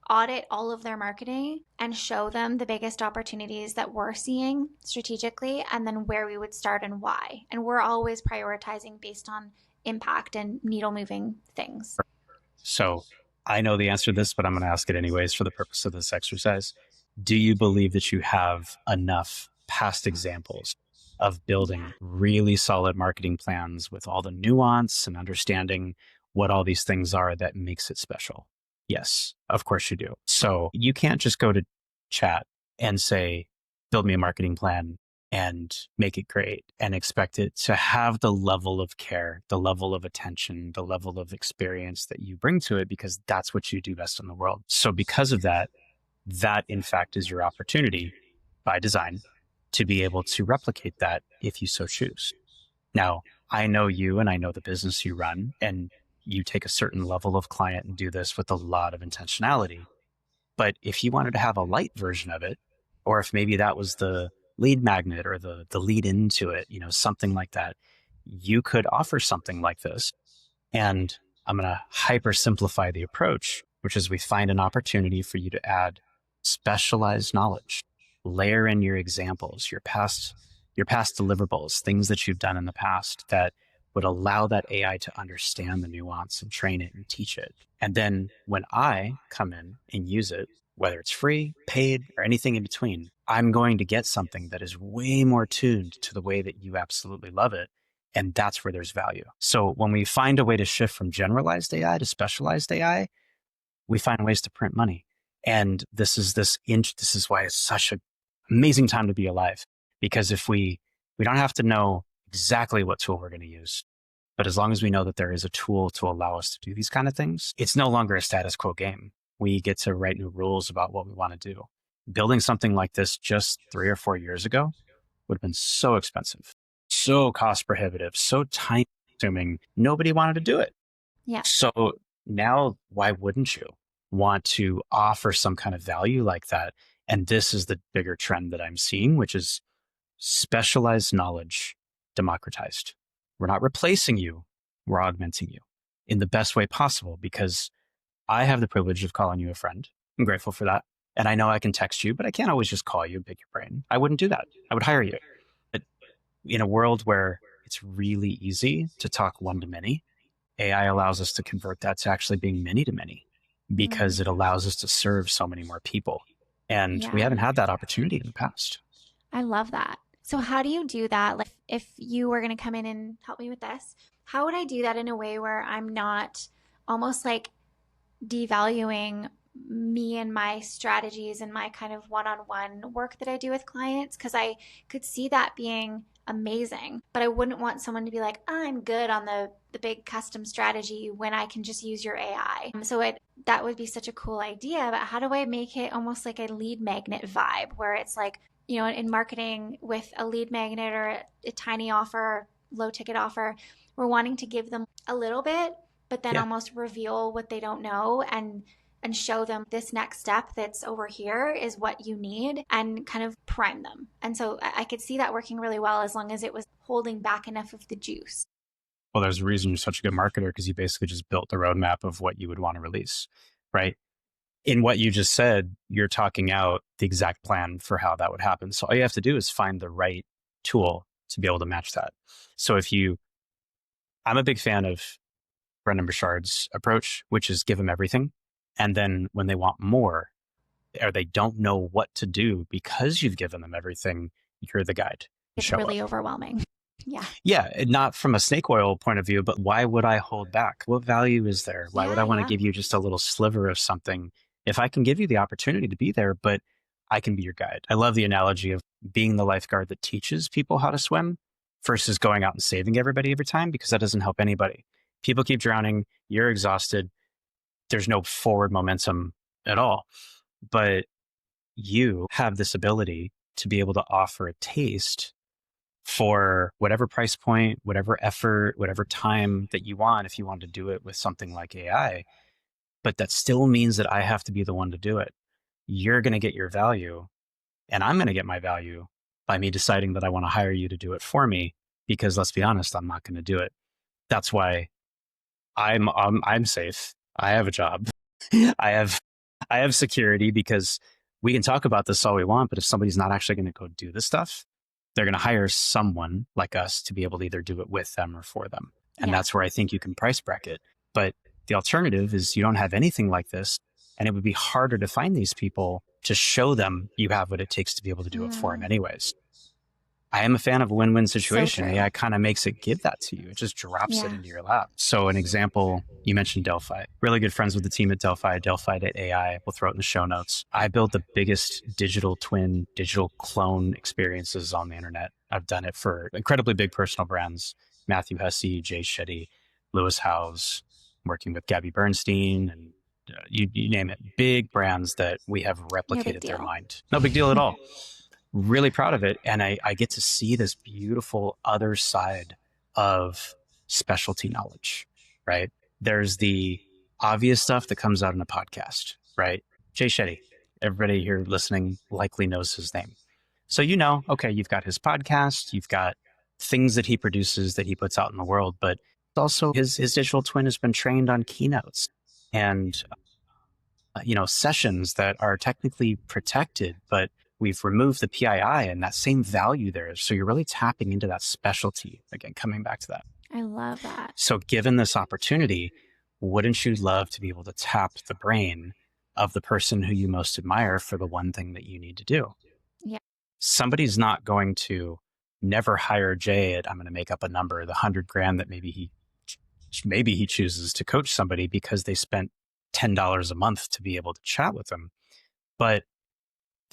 [SPEAKER 1] audit all of their marketing and show them the biggest opportunities that we're seeing strategically, and then where we would start and why. And we're always prioritizing based on impact and needle moving things.
[SPEAKER 2] So I know the answer to this, but I'm going to ask it anyways for the purpose of this exercise. Do you believe that you have enough past examples of building really solid marketing plans with all the nuance and understanding what all these things are that makes it special? Yes, of course you do. So you can't just go to chat and say, build me a marketing plan and make it great and expect it to have the level of care, the level of attention, the level of experience that you bring to it, because that's what you do best in the world. So because of that in fact is your opportunity by design to be able to replicate that if you so choose. Now, I know you and I know the business you run, and you take a certain level of client and do this with a lot of intentionality. But if you wanted to have a light version of it, or if maybe that was the lead magnet or the lead into it, something like that, you could offer something like this. And I'm going to hyper simplify the approach, which is we find an opportunity for you to add specialized knowledge, layer in your examples, your past deliverables, things that you've done in the past that would allow that AI to understand the nuance and train it and teach it. And then when I come in and use it, whether it's free, paid, or anything in between, I'm going to get something that is way more tuned to the way that you absolutely love it. And that's where there's value. So when we find a way to shift from generalized AI to specialized AI, we find ways to print money. And this is why it's such an amazing time to be alive. Because if we don't have to know exactly what tool we're going to use, but as long as we know that there is a tool to allow us to do these kind of things, it's no longer a status quo game. We get to write new rules about what we want to do. Building something like this just 3 or 4 years ago would have been so expensive, so cost prohibitive, so time assuming nobody wanted to do it.
[SPEAKER 1] Yeah.
[SPEAKER 2] So now, why wouldn't you want to offer some kind of value like that? And this is the bigger trend that I'm seeing, which is specialized knowledge democratized. We're not replacing you, we're augmenting you in the best way possible, because I have the privilege of calling you a friend. I'm grateful for that. And I know I can text you, but I can't always just call you and pick your brain. I wouldn't do that. I would hire you. But in a world where it's really easy to talk one to many, AI allows us to convert that to actually being many to many, because it allows us to serve so many more people. And we haven't had that opportunity in the past.
[SPEAKER 1] I love that. So how do you do that? Like, if you were going to come in and help me with this, how would I do that in a way where I'm not almost like devaluing me and my strategies and my kind of one-on-one work that I do with clients? Because I could see that being amazing, but I wouldn't want someone to be like, I'm good on the big custom strategy when I can just use your AI. So that would be such a cool idea, but how do I make it almost like a lead magnet vibe, where it's like, you know, in marketing with a lead magnet or a tiny offer, low ticket offer, we're wanting to give them a little bit, but then almost reveal what they don't know and show them this next step that's over here is what you need, and kind of prime them. And so I could see that working really well, as long as it was holding back enough of the juice.
[SPEAKER 2] Well, there's a reason you're such a good marketer, because you basically just built the roadmap of what you would want to release, right? In what you just said, you're talking out the exact plan for how that would happen. So all you have to do is find the right tool to be able to match that. So I'm a big fan of Brendan Burchard's approach, which is give them everything. And then when they want more, or they don't know what to do because you've given them everything, you're the guide.
[SPEAKER 1] It's really overwhelming. Yeah.
[SPEAKER 2] Yeah. Not from a snake oil point of view, but why would I hold back? What value is there? Why would I want to give you just a little sliver of something if I can give you the opportunity to be there, but I can be your guide? I love the analogy of being the lifeguard that teaches people how to swim versus going out and saving everybody every time, because that doesn't help anybody. People keep drowning. You're exhausted. There's no forward momentum at all. But you have this ability to be able to offer a taste for whatever price point, whatever effort, whatever time that you want, if you want to do it with something like AI. But that still means that I have to be the one to do it. You're going to get your value, and I'm going to get my value by me deciding that I want to hire you to do it for me, because let's be honest, I'm not going to do it. That's why I'm safe. I have a job. I have security, because we can talk about this all we want, but if somebody's not actually going to go do this stuff, they're going to hire someone like us to be able to either do it with them or for them. And that's where I think you can price bracket. But the alternative is you don't have anything like this, and it would be harder to find these people to show them you have what it takes to be able to do it for them anyways. I am a fan of a win-win situation. AI kind of makes it give that to you. It just drops it into your lap. So an example, you mentioned Delphi. Really good friends with the team at Delphi, Delphi.ai. We'll throw it in the show notes. I built the biggest digital twin, digital clone experiences on the internet. I've done it for incredibly big personal brands, Matthew Hussey, Jay Shetty, Lewis Howes, working with Gabby Bernstein, and you name it. Big brands that we have replicated their mind. No big deal at all. Really proud of it. And I get to see this beautiful other side of specialty knowledge, right? There's the obvious stuff that comes out in a podcast, right? Jay Shetty, everybody here listening likely knows his name. So, okay, you've got his podcast, you've got things that he produces that he puts out in the world, but also his digital twin has been trained on keynotes and, sessions that are technically protected, but we've removed the PII and that same value there. So you're really tapping into that specialty. Again, coming back to that.
[SPEAKER 1] I love that.
[SPEAKER 2] So given this opportunity, wouldn't you love to be able to tap the brain of the person who you most admire for the one thing that you need to do?
[SPEAKER 1] Yeah.
[SPEAKER 2] Somebody's not going to never hire Jay at, I'm going to make up a number, the $100,000 that maybe he chooses to coach somebody because they spent $10 a month to be able to chat with them. But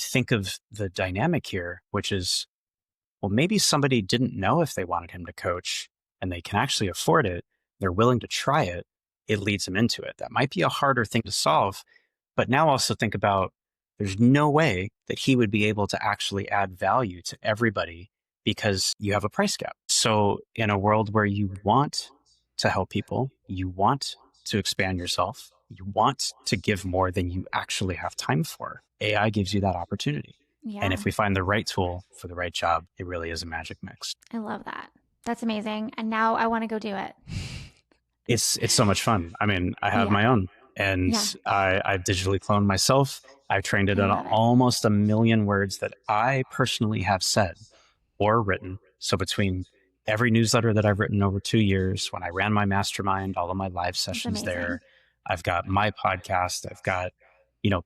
[SPEAKER 2] think of the dynamic here, which is, well, maybe somebody didn't know if they wanted him to coach and they can actually afford it. They're willing to try it. It leads them into it. That might be a harder thing to solve. But now also think about, there's no way that he would be able to actually add value to everybody because you have a price gap. So in a world where you want to help people, you want to expand yourself, you want to give more than you actually have time for, AI gives you that opportunity.
[SPEAKER 1] Yeah.
[SPEAKER 2] And if we find the right tool for the right job, it really is a magic mix.
[SPEAKER 1] I love that. That's amazing. And now I want to go do it.
[SPEAKER 2] It's so much fun. I mean, I have
[SPEAKER 1] Yeah.
[SPEAKER 2] my own, and
[SPEAKER 1] Yeah.
[SPEAKER 2] I've digitally cloned myself. I've trained it
[SPEAKER 1] I
[SPEAKER 2] on
[SPEAKER 1] love it.
[SPEAKER 2] almost 1 million words that I personally have said or written. So between every newsletter that I've written over 2 years, when I ran my mastermind, all of my live sessions
[SPEAKER 1] amazing.
[SPEAKER 2] there, I've got my podcast, I've got, you know,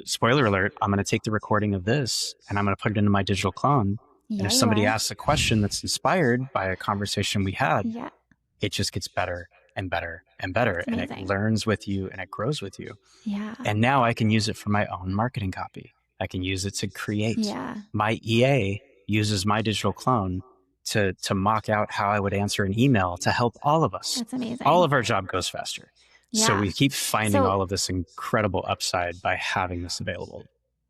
[SPEAKER 2] spoiler alert, I'm going to take the recording of this and I'm going to put it into my digital clone.
[SPEAKER 1] Yeah,
[SPEAKER 2] And if
[SPEAKER 1] you
[SPEAKER 2] somebody
[SPEAKER 1] are.
[SPEAKER 2] asks a question that's inspired by a conversation we had,
[SPEAKER 1] Yeah.
[SPEAKER 2] it just gets better and better and better.
[SPEAKER 1] It's
[SPEAKER 2] And it
[SPEAKER 1] amazing.
[SPEAKER 2] learns with you and it grows with you.
[SPEAKER 1] Yeah.
[SPEAKER 2] And now I can use it for my own marketing copy. I can use it to create.
[SPEAKER 1] Yeah.
[SPEAKER 2] My EA uses my digital clone to mock out how I would answer an email to help all of us.
[SPEAKER 1] That's amazing.
[SPEAKER 2] All of our job goes faster.
[SPEAKER 1] Yeah.
[SPEAKER 2] So we keep finding all of this incredible upside by having this available.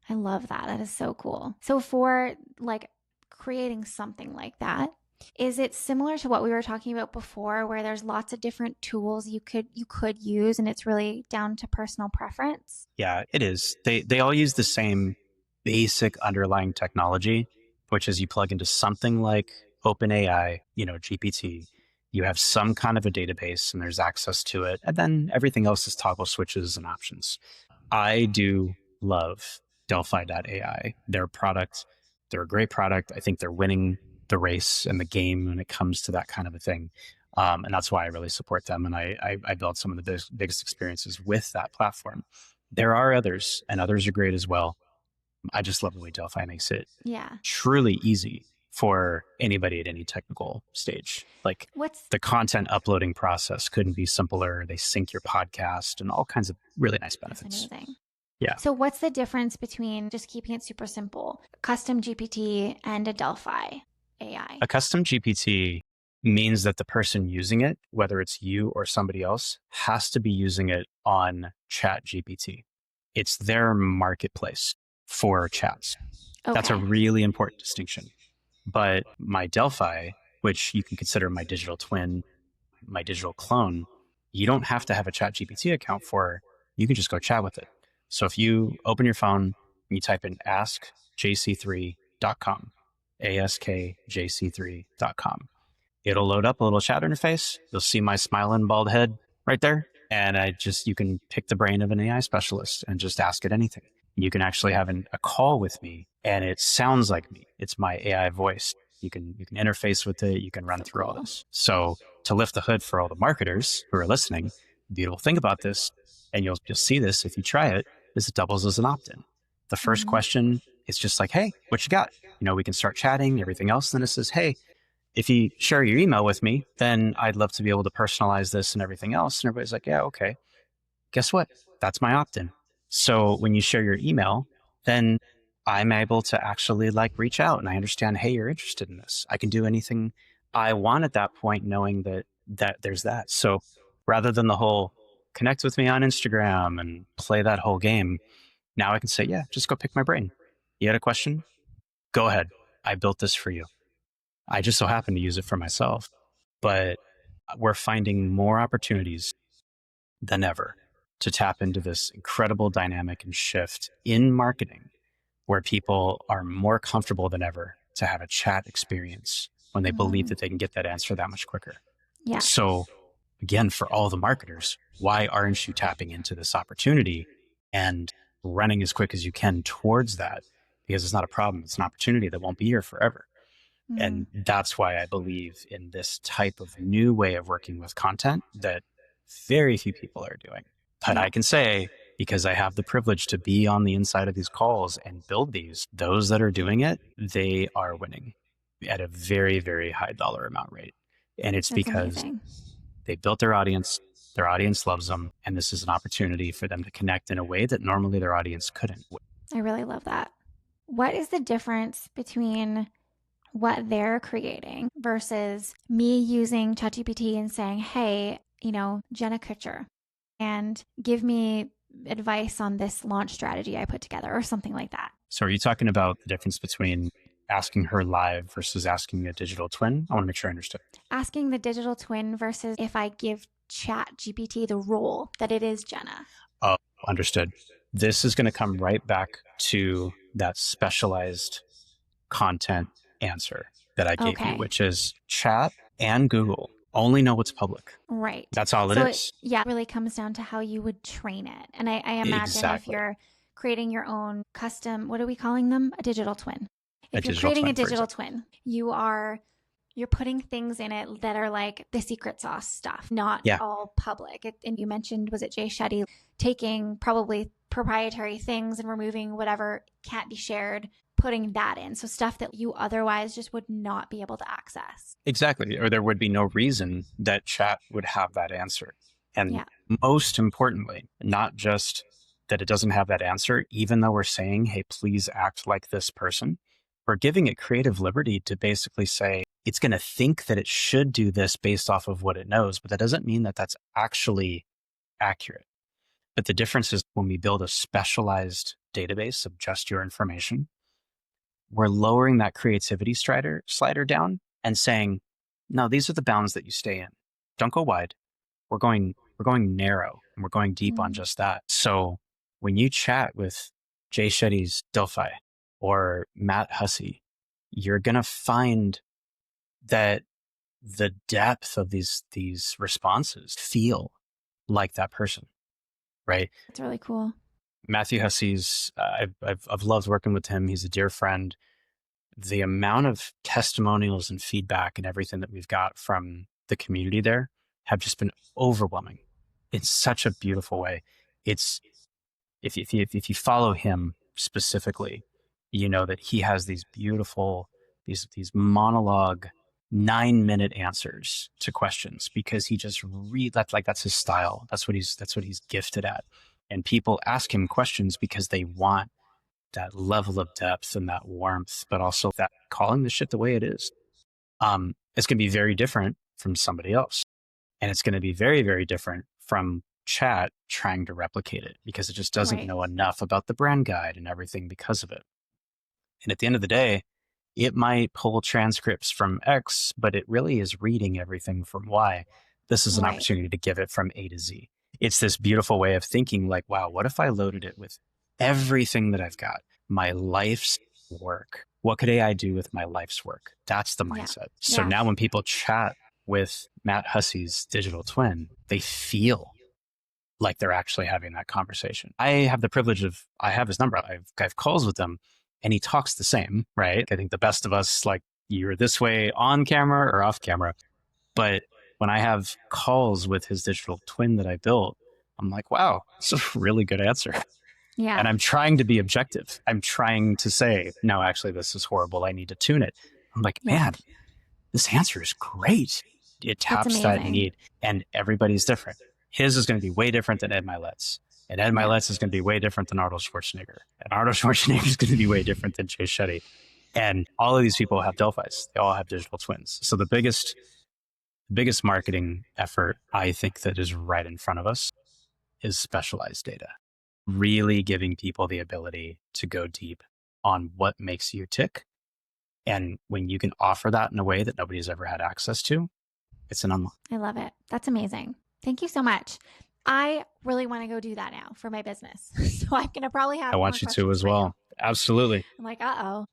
[SPEAKER 1] I love that. That is so cool. So for like creating something like that, is it similar to what we were talking about before, where there's lots of different tools you could use, and it's really down to personal preference?
[SPEAKER 2] Yeah, it is. They all use the same basic underlying technology, which is you plug into something like OpenAI, GPT. You have some kind of a database and there's access to it. And then everything else is toggle switches and options. I do love Delphi.ai. Their product, they're a great product. I think they're winning the race and the game when it comes to that kind of a thing. And that's why I really support them. And I built some of the biggest experiences with that platform. There are others, and others are great as well. I just love the way Delphi makes it truly easy for anybody at any technical stage. Like the content uploading process couldn't be simpler. They sync your podcast and all kinds of really nice benefits.
[SPEAKER 1] That's amazing.
[SPEAKER 2] Yeah.
[SPEAKER 1] So what's the difference between just keeping it super simple, custom GPT and a Delphi AI?
[SPEAKER 2] A custom GPT means that the person using it, whether it's you or somebody else, has to be using it on ChatGPT. It's their marketplace for chats. Okay. That's a really important distinction. But my Delphi, which you can consider my digital twin, my digital clone, you don't have to have a ChatGPT account for. You can just go chat with it. So if you open your phone and you type in askjc3.com, askjc3.com, it'll load up a little chat interface. You'll see my smiling bald head right there. And you can pick the brain of an AI specialist and just ask it anything. You can actually have a call with me and it sounds like me. It's my AI voice. You can interface with it. You can run through all this. So to lift the hood for all the marketers who are listening, the beautiful thing about this, and you'll see this if you try it, is it doubles as an opt-in. The first question is just like, hey, what you got? We can start chatting, everything else. Then it says, hey, if you share your email with me, then I'd love to be able to personalize this and everything else. And everybody's like, yeah, okay. Guess what? That's my opt-in. So when you share your email, then I'm able to actually reach out and I understand, hey, you're interested in this. I can do anything I want at that point, knowing that there's that. So rather than the whole connect with me on Instagram and play that whole game, now I can say, yeah, just go pick my brain. You had a question? Go ahead. I built this for you. I just so happen to use it for myself, but we're finding more opportunities than ever to tap into this incredible dynamic and shift in marketing where people are more comfortable than ever to have a chat experience when they believe that they can get that answer that much quicker. Yeah. So again, for all the marketers, why aren't you tapping into this opportunity and running as quick as you can towards that? Because it's not a problem. It's an opportunity that won't be here forever. And that's why I believe in this type of new way of working with content that very few people are doing. But I can say, because I have the privilege to be on the inside of these calls and build those that are doing it, they are winning at a very, very high dollar amount rate. And it's because they built their audience loves them, and this is an opportunity for them to connect in a way that normally their audience couldn't.
[SPEAKER 1] I really love that. What is the difference between what they're creating versus me using ChatGPT and saying, hey, Jenna Kutcher, and give me advice on this launch strategy I put together or something like that?
[SPEAKER 2] So are you talking about the difference between asking her live versus asking a digital twin? I want to make sure I understood.
[SPEAKER 1] Asking the digital twin versus if I give ChatGPT the role that it is Jenna.
[SPEAKER 2] Oh, understood. This is going to come right back to that specialized content answer that I gave you, which is chat and Google only know what's public.
[SPEAKER 1] Right.
[SPEAKER 2] That's all it is.
[SPEAKER 1] It really comes down to how you would train it. And I imagine if you're creating your own custom, what are we calling them? A digital twin. If you're creating a digital twin, you're putting things in it that are like the secret sauce stuff, not all public. And you mentioned, was it Jay Shetty, taking probably proprietary things and removing whatever can't be shared, putting that in. So stuff that you otherwise just would not be able to access.
[SPEAKER 2] Exactly. Or there would be no reason that chat would have that answer. And most importantly, not just that it doesn't have that answer, even though we're saying, hey, please act like this person, we're giving it creative liberty to basically say, it's going to think that it should do this based off of what it knows, but that doesn't mean that that's actually accurate. But the difference is when we build a specialized database of just your information, we're lowering that creativity slider down and saying, no, these are the bounds that you stay in. Don't go wide. We're going narrow and we're going deep on just that. So when you chat with Jay Shetty's Delphi or Matt Hussey, you're going to find that the depth of these responses feel like that person, right?
[SPEAKER 1] That's really cool.
[SPEAKER 2] Matthew Hussey's, I've loved working with him. He's a dear friend. The amount of testimonials and feedback and everything that we've got from the community there have just been overwhelming in such a beautiful way. It's if you follow him specifically, you know that he has these beautiful these monologue 9-minute answers to questions because he just that's his style. That's what he's gifted at. And people ask him questions because they want that level of depth and that warmth, but also that calling the shit the way it is. It's going to be very different from somebody else. And it's going to be very, very different from chat trying to replicate it because it just doesn't know enough about the brand guide and everything because of it. And at the end of the day, it might pull transcripts from X, but it really is reading everything from Y. This is an opportunity to give it from A to Z. It's this beautiful way of thinking like, wow, what if I loaded it with everything that I've got, my life's work? What could AI do with my life's work? That's the mindset. So now when people chat with Matt Hussey's digital twin, they feel like they're actually having that conversation. I have the privilege of, I have his number. I have calls with him and he talks the same, right? I think the best of us, like you're this way on camera or off camera. But when I have calls with his digital twin that I built, I'm like, wow, that's a really good answer. Yeah. And I'm trying to be objective. I'm trying to say, no, actually, this is horrible. I need to tune it. I'm like, man, this answer is great. It taps that need. And everybody's different. His is going to be way different than Ed Mylett's. And Ed Mylett's is going to be way different than Arnold Schwarzenegger. And Arnold Schwarzenegger is going to be way different than Jay Shetty. And all of these people have Delphis. They all have digital twins. So the biggest marketing effort, I think, that is right in front of us is specialized data. Really giving people the ability to go deep on what makes you tick. And when you can offer that in a way that nobody's ever had access to, it's an unlock.
[SPEAKER 1] I love it. That's amazing. Thank you so much. I really want to go do that now for my business. So I'm going to probably have
[SPEAKER 2] I want you to as well. Absolutely.
[SPEAKER 1] I'm like,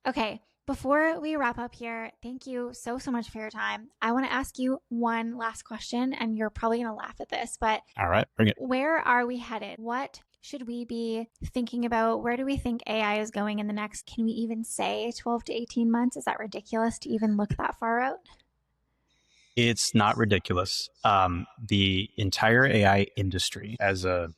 [SPEAKER 1] okay. Before we wrap up here, thank you so much for your time. I want to ask you one last question, and you're probably going to laugh at this, but
[SPEAKER 2] all right, bring it.
[SPEAKER 1] Where are we headed? What should we be thinking about? Where do we think AI is going in the next, can we even say 12 to 18 months? Is that ridiculous to even look that far out?
[SPEAKER 2] It's not ridiculous. The entire AI industry as a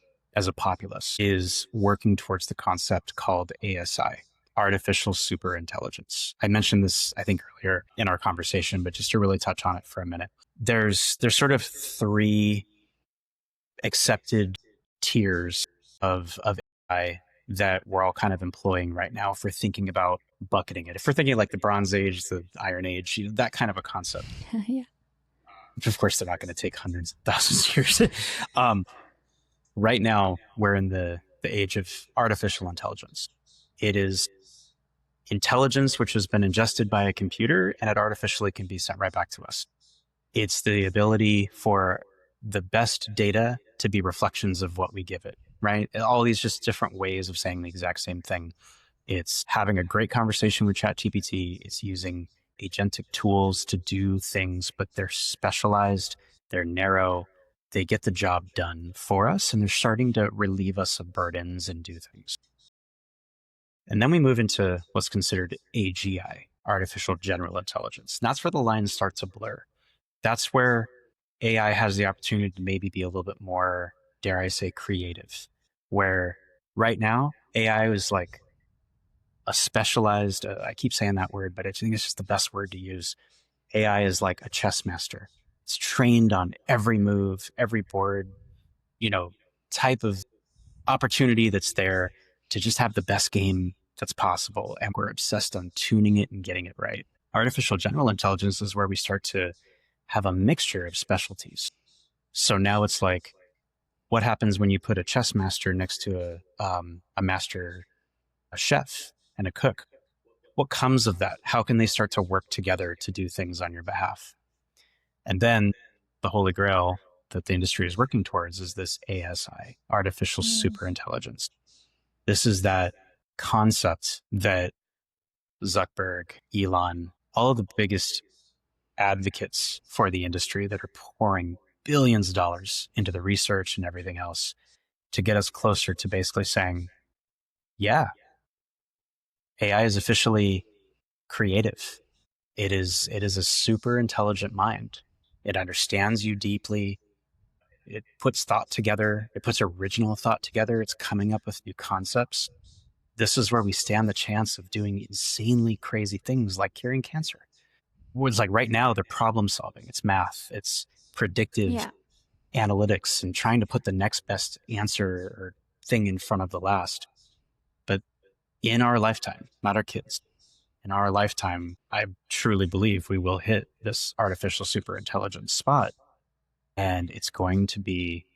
[SPEAKER 2] populace is working towards the concept called ASI, artificial superintelligence. I mentioned this, I think, earlier in our conversation, but just to really touch on it for a minute, there's sort of 3 accepted tiers of AI that we're all kind of employing right now for thinking about bucketing it. If we're thinking like the Bronze Age, the Iron Age, that kind of a concept.
[SPEAKER 1] Yeah.
[SPEAKER 2] Which of course they're not going to take hundreds of thousands of years. Right now, we're in the age of artificial intelligence. It is intelligence which has been ingested by a computer and it artificially can be sent right back to us. It's the ability for the best data to be reflections of what we give it, right? All these just different ways of saying the exact same thing. It's having a great conversation with ChatGPT. It's using agentic tools to do things, but they're specialized, they're narrow, they get the job done for us, and they're starting to relieve us of burdens and do things. And then we move into what's considered AGI, artificial general intelligence. And that's where the lines start to blur. That's where AI has the opportunity to maybe be a little bit more, dare I say, creative. Where right now, AI is like a specialized, I keep saying that word, but I think it's just the best word to use. AI is like a chess master. It's trained on every move, every board, type of opportunity that's there to just have the best game that's possible. And we're obsessed on tuning it and getting it right. Artificial general intelligence is where we start to have a mixture of specialties. So now it's like, what happens when you put a chess master next to a master, a chef and a cook? What comes of that? How can they start to work together to do things on your behalf? And then the holy grail that the industry is working towards is this ASI, artificial superintelligence. This is that concept that Zuckerberg, Elon, all of the biggest advocates for the industry that are pouring billions of dollars into the research and everything else to get us closer to basically saying, yeah, AI is officially creative. It is a super intelligent mind. It understands you deeply. It puts thought together. It puts original thought together. It's coming up with new concepts. This is where we stand the chance of doing insanely crazy things like curing cancer. It's like right now, they're problem solving. It's math. It's predictive analytics and trying to put the next best answer or thing in front of the last. But in our lifetime, not our kids, in our lifetime, I truly believe we will hit this artificial superintelligence spot. And it's going to be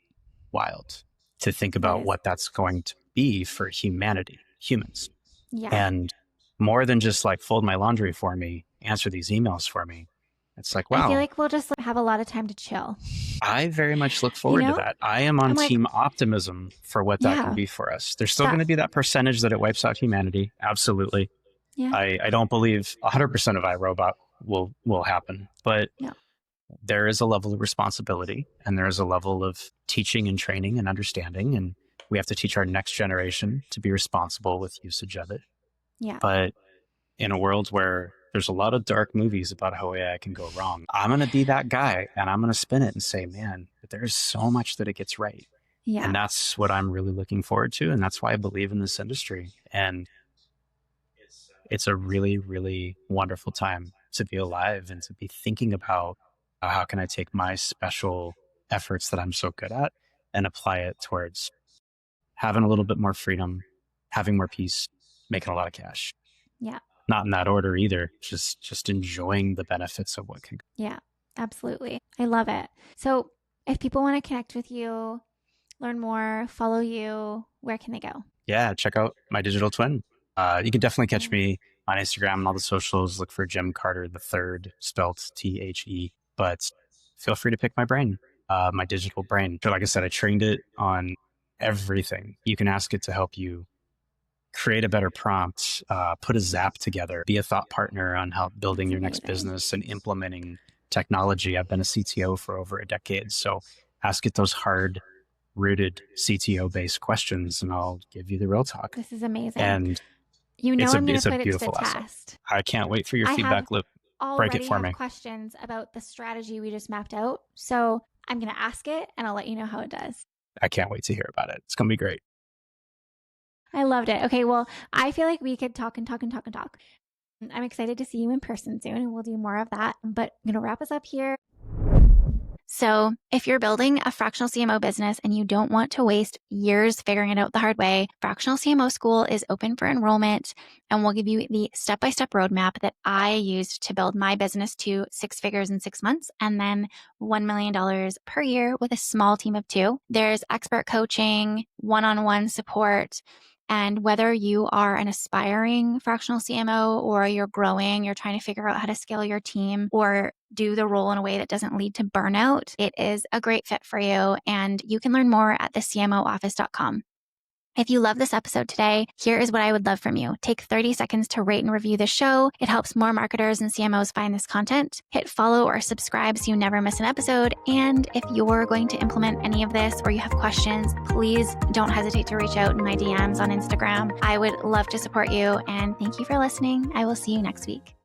[SPEAKER 2] wild to think about what that's going to be for humanity, humans.
[SPEAKER 1] Yeah.
[SPEAKER 2] And more than just like fold my laundry for me, answer these emails for me. It's like, wow.
[SPEAKER 1] I feel like we'll just have a lot of time to chill.
[SPEAKER 2] I very much look forward to that. I am on team optimism for what that can be for us. There's still going to be that percentage that it wipes out humanity. Absolutely. Yeah. I don't believe 100% of iRobot will happen, but there is a level of responsibility and there is a level of teaching and training and understanding. And we have to teach our next generation to be responsible with usage of it. Yeah. But in a world where there's a lot of dark movies about how AI can go wrong, I'm going to be that guy and I'm going to spin it and say, man, there's so much that it gets right. Yeah. And that's what I'm really looking forward to. And that's why I believe in this industry. And it's a really, really wonderful time to be alive and to be thinking about how can I take my special efforts that I'm so good at and apply it towards having a little bit more freedom, having more peace, making a lot of cash. Yeah. Not in that order either. Just enjoying the benefits of what can go.
[SPEAKER 1] Yeah, absolutely. I love it. So if people want to connect with you, learn more, follow you, where can they go?
[SPEAKER 2] Yeah, check out my digital twin. You can definitely catch me on Instagram and all the socials. Look for Jim Carter III, spelled THE. But feel free to pick my brain, my digital brain. So like I said, I trained it on everything. You can ask it to help you create a better prompt, put a Zap together, be a thought partner on how building your next business and implementing technology. I've been a CTO for over a decade. So ask it those hard-rooted CTO-based questions and I'll give you the real talk.
[SPEAKER 1] This is amazing.
[SPEAKER 2] And
[SPEAKER 1] I'm going to put it to the test.
[SPEAKER 2] Asset. I can't wait for your feedback loop. Break it for me.
[SPEAKER 1] Questions about the strategy we just mapped out. So I'm going to ask it and I'll let you know how it does.
[SPEAKER 2] I can't wait to hear about it. It's going to be great.
[SPEAKER 1] I loved it. Okay, well, I feel like we could talk and talk and talk and talk. I'm excited to see you in person soon and we'll do more of that. But I'm going to wrap us up here. So if you're building a fractional CMO business and you don't want to waste years figuring it out the hard way, Fractional CMO School is open for enrollment and we'll give you the step-by-step roadmap that I used to build my business to 6 figures in 6 months and then $1 million per year with a small team of 2. There's expert coaching, one-on-one support, And whether you are an aspiring fractional CMO or you're growing, you're trying to figure out how to scale your team or do the role in a way that doesn't lead to burnout, it is a great fit for you. And you can learn more at thecmooffice.com. If you love this episode today, here is what I would love from you. Take 30 seconds to rate and review the show. It helps more marketers and CMOs find this content. Hit follow or subscribe so you never miss an episode. And if you're going to implement any of this or you have questions, please don't hesitate to reach out in my DMs on Instagram. I would love to support you. And thank you for listening. I will see you next week.